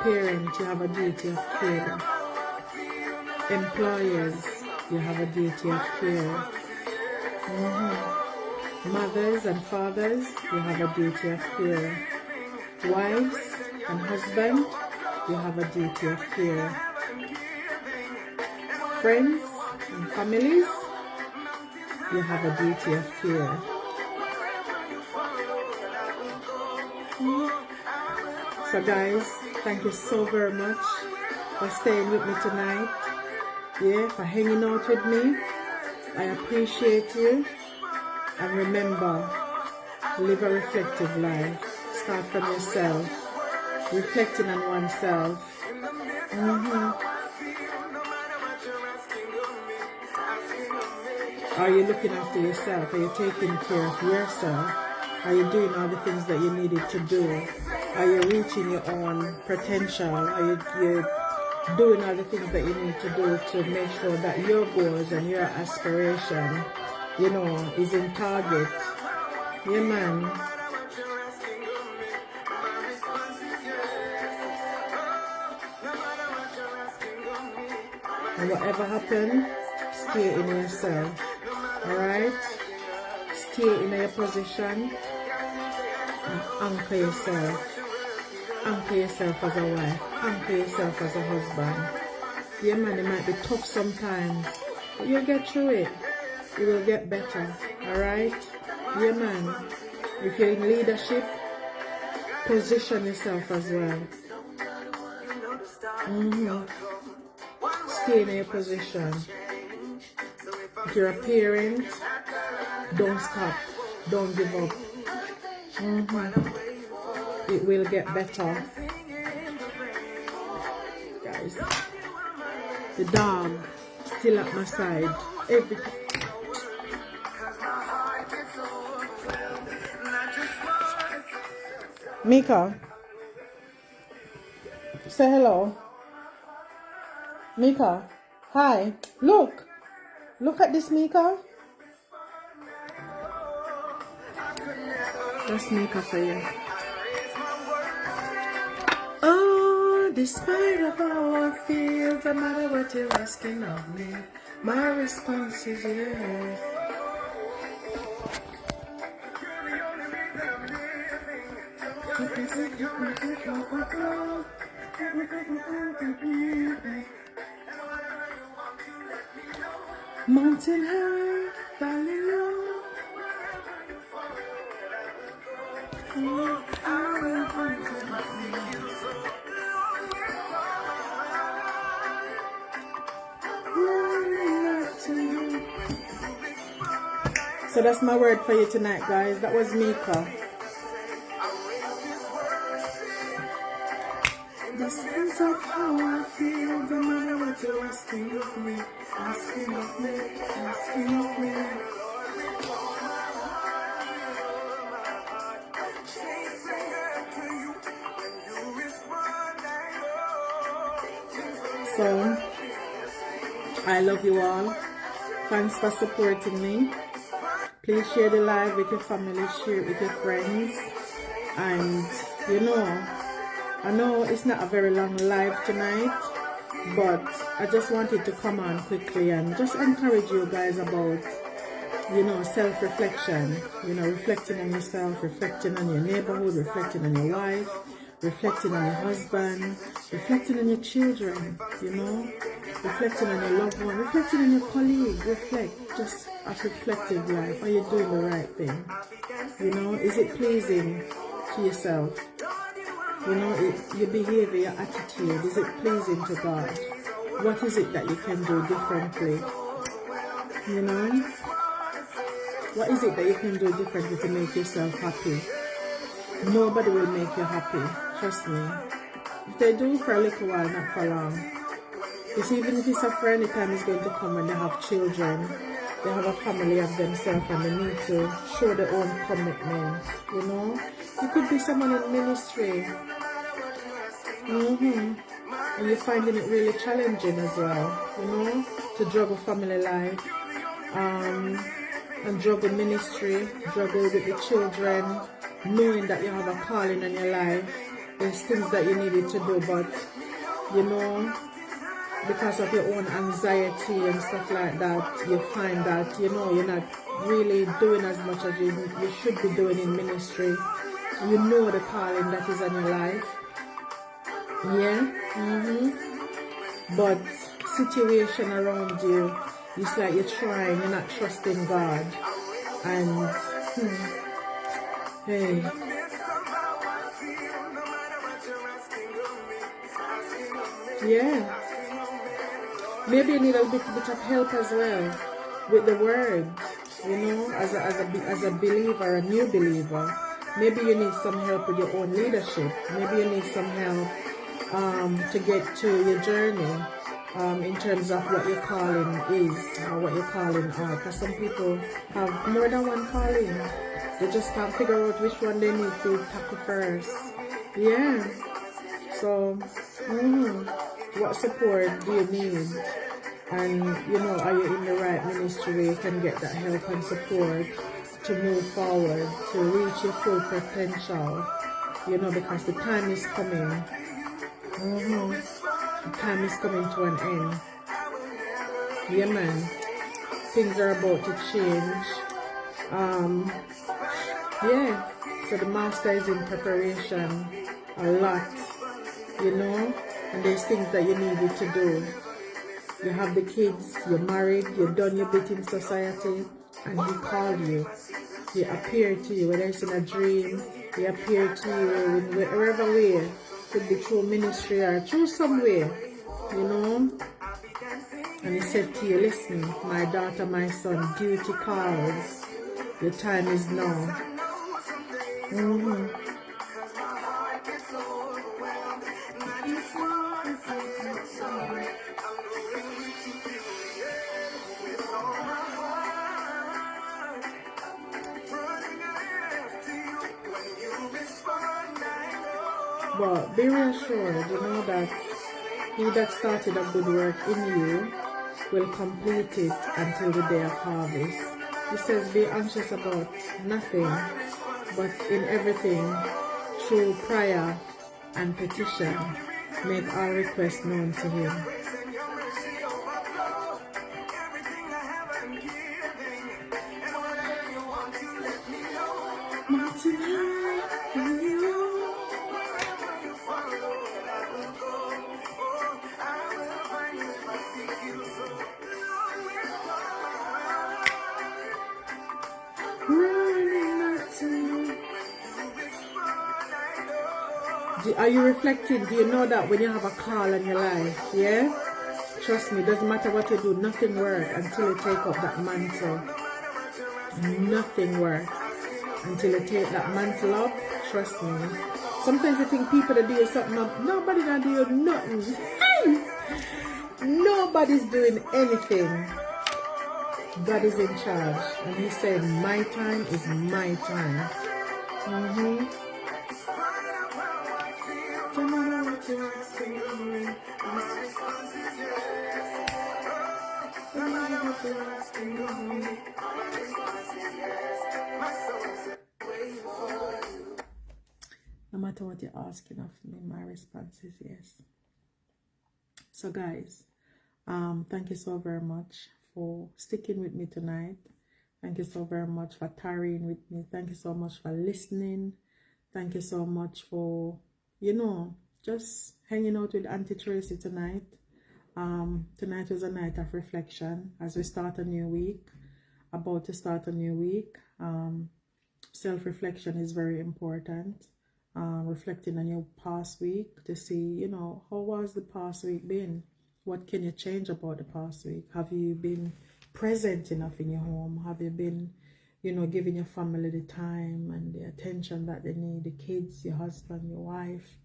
Parents, you have a duty of care. Employers, you have a duty of care. Mothers and fathers, you have a duty of care. Wives and husbands, you have a duty of care. Friends and families, you have a duty of care. So guys, thank you so very much for staying with me tonight. Yeah, for hanging out with me. I appreciate you. And remember, live a reflective life. Start from yourself. Reflecting on oneself. Are you looking after yourself? Are you taking care of yourself? Are you doing all the things that you needed to do? Are you reaching your own potential? Are you doing all the things that you need to do to make sure that your goals and your aspiration, you know, is in target? Yeah, man. And whatever happens, stay in yourself. Alright? Stay in your position and anchor yourself. Anchor yourself as a wife. Anchor yourself as a husband. Yeah, man, it might be tough sometimes, but you'll get through it. You will get better. Alright? Yeah, man. If you're in leadership, position yourself as well. Stay in your position. If you're a parent, don't stop. Don't give up. It will get better. Guys, the dog still at my side. Everything. Mika, say hello. Mika, hi. Look at this, Mika. That's Mika for you. Oh, Despite of how I feel, no matter what you're asking of me, my response is yes. Mountain high, valley low. So that's my word for you tonight, guys. That was Mika. The sense of how I feel, no matter what you're asking of me, asking of me, asking of me. So, I love you all. Thanks for supporting me. Please share the live with your family, share it with your friends. And, you know, I know it's not a very long live tonight, but I just wanted to come on quickly and just encourage you guys about, you know, self-reflection, you know, reflecting on yourself, reflecting on your neighborhood, reflecting on your wife, reflecting on your husband, reflecting on your children, you know, reflecting on your loved one, reflecting on your colleague, reflect, just a reflective life. Are you doing the right thing? You know, is it pleasing to yourself? You know, your behavior, your attitude, is it pleasing to God? What is it that you can do differently? You know? What is it that you can do differently to make yourself happy? Nobody will make you happy, trust me. If they do for a little while, not for long. Because even if it's a friend, the time is going to come when they have children, they have a family of themselves and they need to show their own commitment, you know? You could be someone in ministry, and you're finding it really challenging as well, you know, to juggle family life, and juggle ministry, juggle with the children, knowing that you have a calling in your life. There's things that you needed to do, but, you know, because of your own anxiety and stuff like that, you find that, you know, you're not really doing as much as you should be doing in ministry. You know the calling that is on your life. Yeah. But situation around you, it's like you're trying, you're not trusting God. And hey, yeah, maybe you need a bit of help as well with the word, you know, as a believer, a new believer. Maybe you need some help with your own leadership. Maybe you need some help to get to your journey in terms of what your calling is or what your calling are. Because some people have more than one calling. They just can't figure out which one they need to tackle first. Yeah. So, what support do you need? And, you know, are you in the right ministry where you can get that help and support to move forward, to reach your full potential, you know, because the time is coming. The time is coming to an end. Yeah, man. Things are about to change. Yeah. So the master is in preparation a lot, you know, and there's things that you needed to do. You have the kids, you're married, you've done your bit in society, and he called you. He appeared to you, whether it's in a dream, he appeared to you in wherever way. Could be through ministry or through some way, you know. And he said to you, listen, my daughter, my son, duty calls. Your time is now. But be reassured, you know, that he that started a good work in you will complete it until the day of harvest. He says, be anxious about nothing, but in everything, through prayer and petition, Make all requests known to him. Grace and your mercy overflow. Everything I have, I'm giving. And whatever you want to let me know. Not tonight for you. Wherever you follow, I will go. Oh, I will find you if I seek you. So, Lord, with all my heart, Running up to you. you respond, I know. Are you reflecting? Do you know that when you have a call in your life, yeah? Trust me, doesn't matter what you do, nothing works until you take up that mantle. Nothing works until you take that mantle up. Trust me. Sometimes you think people that do something up, nobody that do nothing. Nobody's doing anything. God is in charge, and He said, "My time is my time." No matter what you're asking of me, my response is yes. No matter what you're asking of me, my response is yes. My soul is waiting for you. No matter what you're asking of me, my response is yes. So guys, thank you so very much for sticking with me tonight. Thank you so very much for tarrying with me. Thank you so much for listening. Thank you so much for, just hanging out with Aunty Tracey tonight. Tonight was a night of reflection as we start a new week, about to start a new week. Self-reflection is very important. Reflecting on your past week to see, how was the past week been? What can you change about the past week? Have you been present enough in your home? Have you been, giving your family the time and the attention that they need, the kids, your husband, your wife?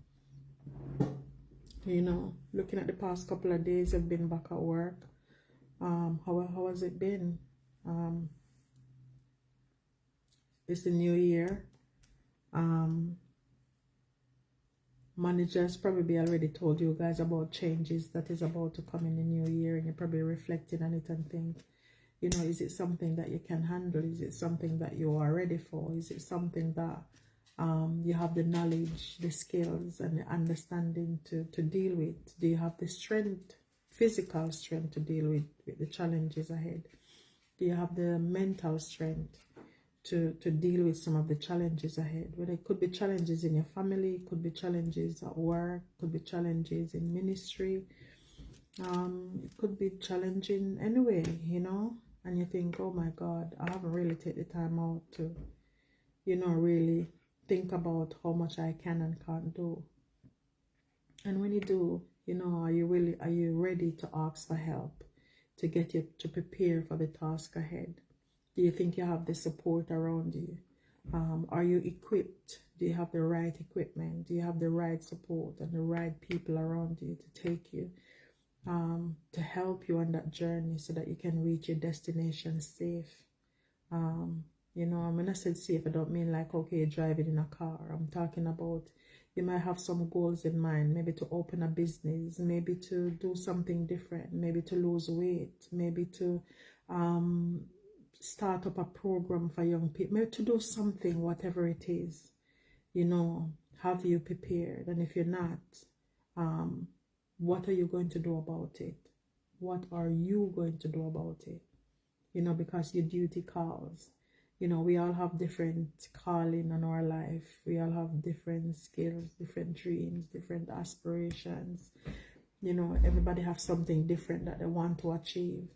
Looking at the past couple of days, you've been back at work. How has it been? It's the new year. Managers probably already told you guys about changes that is about to come in the new year, and you're probably reflecting on it and think, is it something that you can handle? Is it something that you are ready for? Is it something that you have the knowledge, the skills, and the understanding to deal with? Do you have the strength, physical strength to deal with the challenges ahead? Do you have the mental strength to deal with some of the challenges ahead? Whether it could be challenges in your family, it could be challenges at work, could be challenges in ministry, it could be challenging anyway, and you think, oh my God, I haven't really taken the time out to, really think about how much I can and can't do. And when you do, are you ready to ask for help to get you to prepare for the task ahead? Do you think you have the support around you? Are you equipped? Do you have the right equipment? Do you have the right support and the right people around you to take you, to help you on that journey so that you can reach your destination safe? When I said safe, I don't mean like, okay, driving in a car. I'm talking about you might have some goals in mind, maybe to open a business, maybe to do something different, maybe to lose weight, maybe to start up a program for young people, maybe to do something, whatever it is. Have you prepared? And if you're not, what are you going to do about it? What are you going to do about it? Because your duty calls. We all have different calling in our life. We all have different skills, different dreams, different aspirations. Everybody has something different that they want to achieve.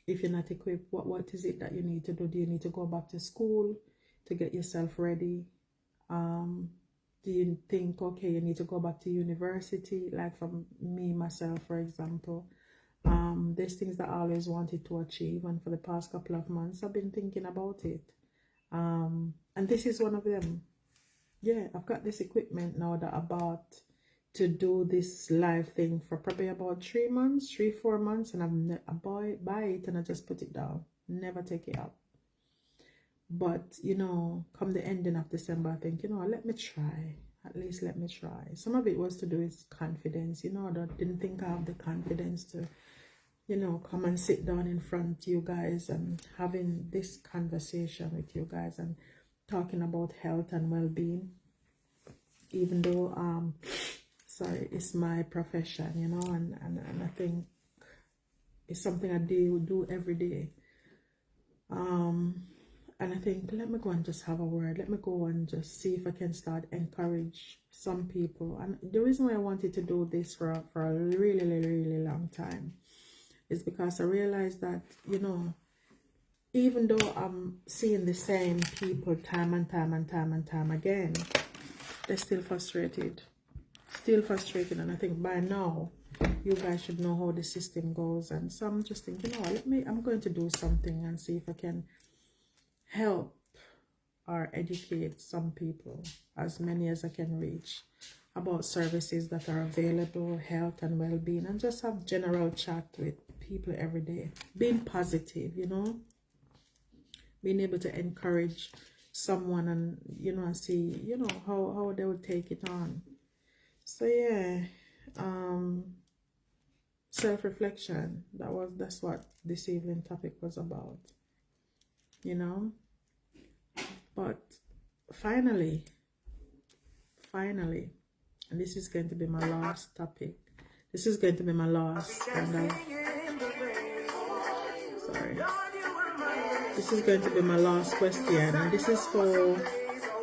If you're not equipped, what is it that you need to do? Do you need to go back to school to get yourself ready? Do you think, okay, you need to go back to university? Like for me, myself, for example, there's things that I always wanted to achieve, and for the past couple of months, I've been thinking about it. And this is one of them. Yeah, I've got this equipment now that I bought to do this live thing for probably about 3 months, 4 months, and I buy it and I just put it down, never take it up. But come the ending of December, I think, let me try. At least let me try. Some of it was to do with confidence. I didn't think I have the confidence to, come and sit down in front of you guys and having this conversation with you guys and talking about health and well-being. even though sorry, it's my profession, you know, and I think it's something I do every day. And I think, let me go and just have a word. Let me go and just see if I can start encourage some people. And the reason why I wanted to do this for a really, really, really long time is because I realized that, you know, even though I'm seeing the same people time and time again, they're still frustrated. Still frustrated. And I think by now, you guys should know how the system goes. And so I'm just thinking, oh, I'm going to do something and see if I can help or educate some people, as many as I can reach, about services that are available, health and well-being, and just have general chat with people every day. Being positive, you know, being able to encourage someone and, you know, and see, you know, how they would take it on. So yeah, self-reflection, that's what this evening topic was about, you know. But finally, and this is going to be my last topic. This is going to be my last this is going to be my last question, and this is for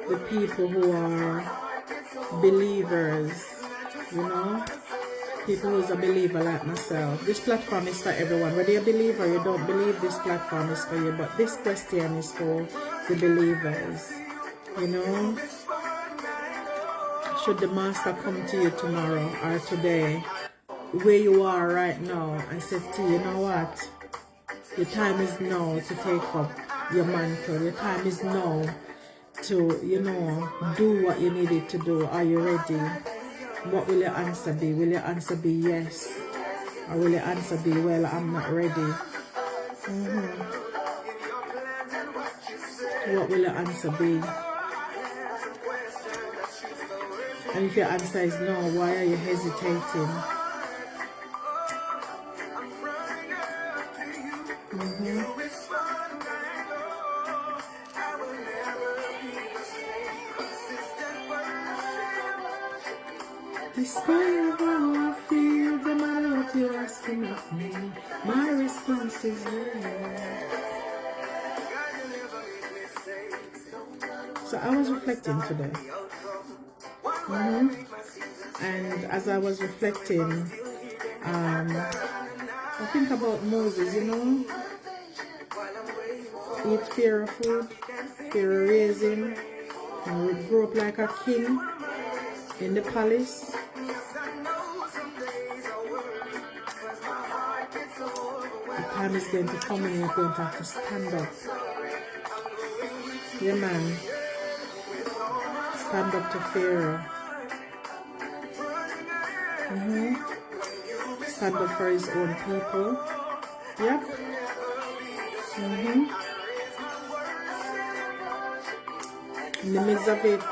the people who are believers, you know, people who's a believer like myself. This platform is for everyone. Whether you believe or you don't believe, this platform is for you. But this question is for the believers, you know. Should the master come to you tomorrow or today, where you are right now, and say to you, you know what, your time is now to take up your mantle. Your time is now to, you know, do what you needed to do. Are you ready? What will your answer be? Will your answer be yes? Or will your answer be, well, I'm not ready? What will your answer be? And if your answer is no, why are you hesitating? Despite how I feel, no matter what you're asking of me, my response is yes. So I was reflecting today. And as I was reflecting, I think about Moses, you know. Eat fear of food, fear of raising, and would grow up like a king in the palace. The time is going to come and you're going to have to stand up. Yeah, man. Stand up to Pharaoh. Stand up for his own people. Yep. In the midst of it,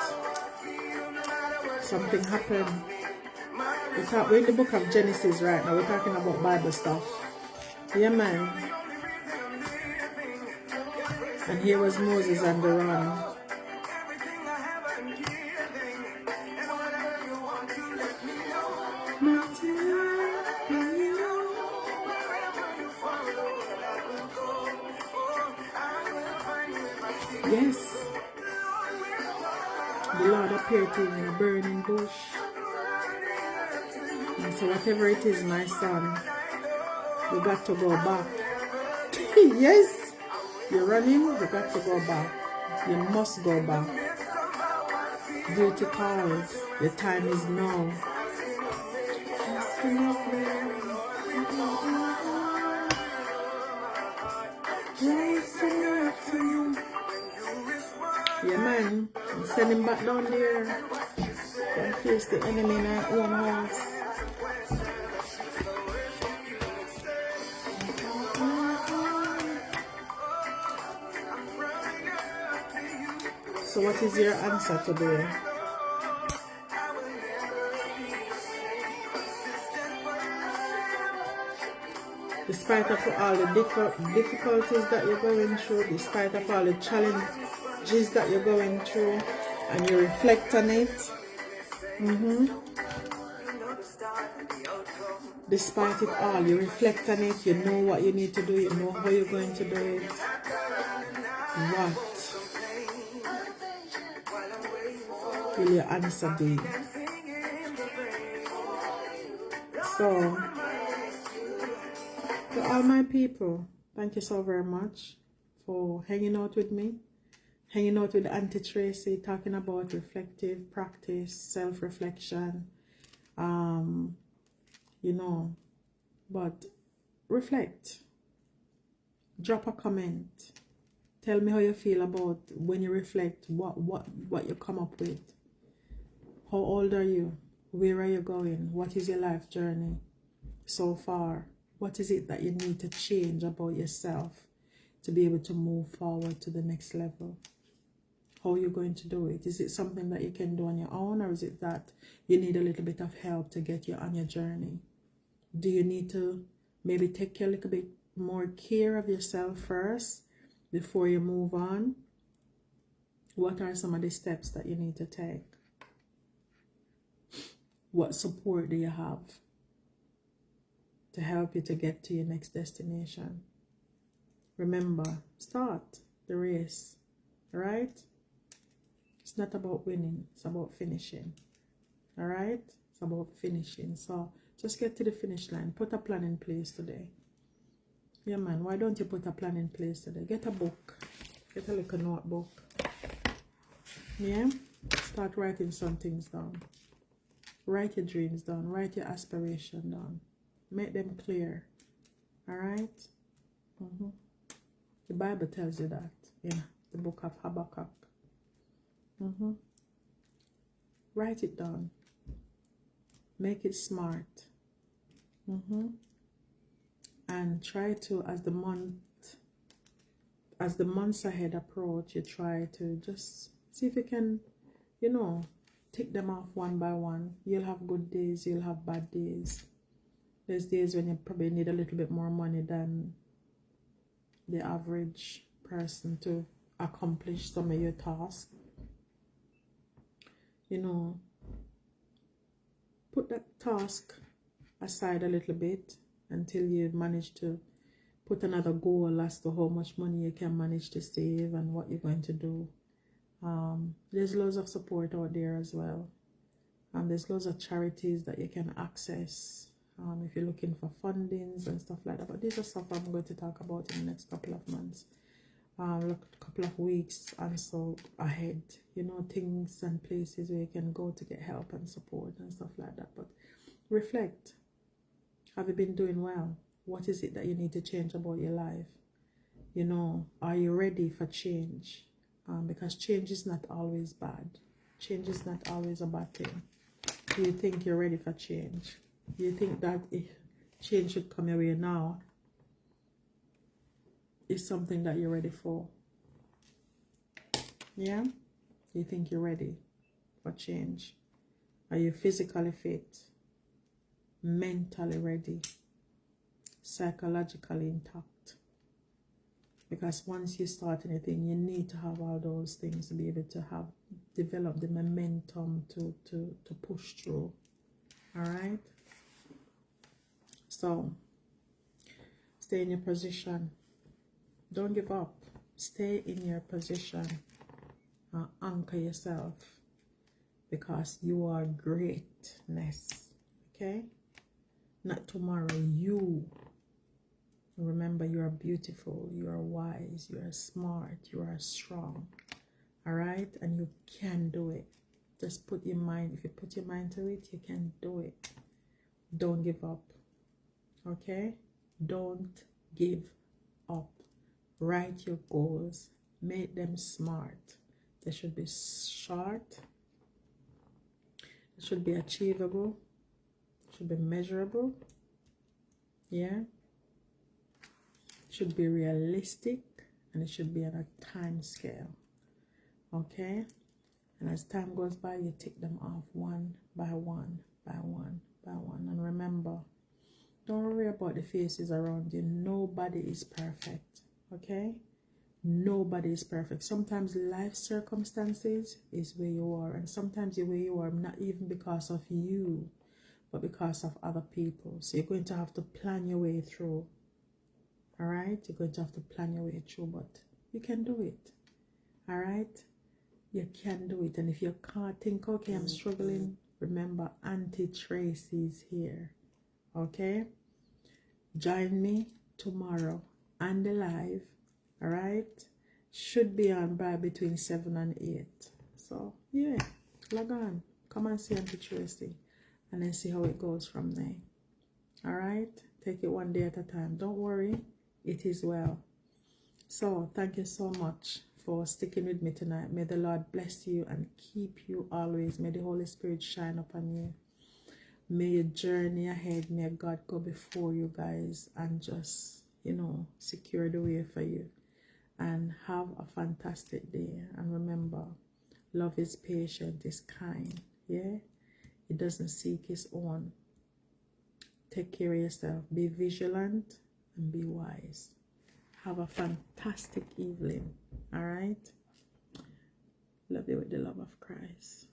something happened. We're in the book of Genesis right now. We're talking about Bible stuff. Yeah, man. And here was Moses on the run. Yes. The Lord appeared to him in a burning bush. And so whatever it is, my son, you got to go back. Yes. You're running, you got to go back. You must go back. Duty calls. The time is now. Yeah, man. Send him back down there and face the enemy in our own house. So what is your answer today? Despite of all the difficulties that you're going through, despite of all the challenges that you're going through, and you reflect on it, Despite it all, you reflect on it, you know what you need to do, you know how you're going to do it. What will your answer be? So, to all my people, thank you so very much for hanging out with me, hanging out with Aunty Tracey, talking about reflective practice, self-reflection, you know, but reflect, drop a comment, tell me how you feel about when you reflect, what you come up with. How old are you? Where are you going? What is your life journey so far? What is it that you need to change about yourself to be able to move forward to the next level? How are you going to do it? Is it something that you can do on your own, or is it that you need a little bit of help to get you on your journey? Do you need to maybe take a little bit more care of yourself first before you move on? What are some of the steps that you need to take? What support do you have to help you to get to your next destination? Remember, start the race, right? It's not about winning, it's about finishing, all right? It's about finishing. So just get to the finish line. Put a plan in place today. Yeah, man, why don't you put a plan in place today? Get a book, get a little notebook. Yeah, start writing some things down. Write your dreams down, write your aspiration down. Make them clear, all right? The Bible tells you that, yeah, the book of Habakkuk. Write it down. Make it smart. And try to, as the months ahead approach, you try to just see if you can, you know, tick them off one by one. You'll have good days, you'll have bad days. There's days when you probably need a little bit more money than the average person to accomplish some of your tasks. You know, put that task aside a little bit until you manage to put another goal as to how much money you can manage to save and what you're going to do. There's loads of support out there as well. There's loads of charities that you can access if you're looking for fundings and stuff like that. But these are stuff I'm going to talk about in the next couple of months, a couple of weeks and so ahead. You know, things and places where you can go to get help and support and stuff like that. But reflect. Have you been doing well? What is it that you need to change about your life? You know, are you ready for change? Because change is not always bad. Change is not always a bad thing. Do you think you're ready for change? Do you think that if change should come your way now, is something that you're ready for? Yeah? Do you think you're ready for change? Are you physically fit? Mentally ready? Psychologically intact? Because once you start anything, you need to have all those things to be able to develop the momentum to push through. All right? So, stay in your position. Don't give up. Stay in your position. Anchor yourself. Because you are greatness. Okay? Not tomorrow. You. Remember, you are beautiful, you are wise, you are smart, you are strong, all right? And you can do it. Just put your mind, if you put your mind to it, you can do it. Don't give up, okay? Don't give up. Write your goals, make them smart. They should be short, they should be achievable, should be measurable, yeah? Should be realistic, and it should be on a time scale. Okay? And as time goes by, you tick them off one by one, by one, by one. And remember, don't worry about the faces around you. Nobody is perfect. Okay? Nobody is perfect. Sometimes life circumstances is where you are, and sometimes you're where you are not even because of you, but because of other people. So you're going to have to plan your way through. All right, you're going to have to plan your way through, but you can do it. All right, you can do it. And if you can't think, okay, I'm struggling, remember Aunty Tracey is here. Okay, join me tomorrow on the live. All right, should be on by between 7 and 8. So yeah, log on, come and see Aunty Tracey, and then see how it goes from there. All right, take it one day at a time. Don't worry, it is well. So thank you so much for sticking with me tonight. May the Lord bless you and keep you always. May the Holy Spirit shine upon you. May your journey ahead, may God go before you guys and just, you know, secure the way for you. And have a fantastic day. And remember, love is patient, is kind. Yeah, it doesn't seek its own. Take care of yourself. Be vigilant and be wise. Have a fantastic evening. All right. Love you with the love of Christ.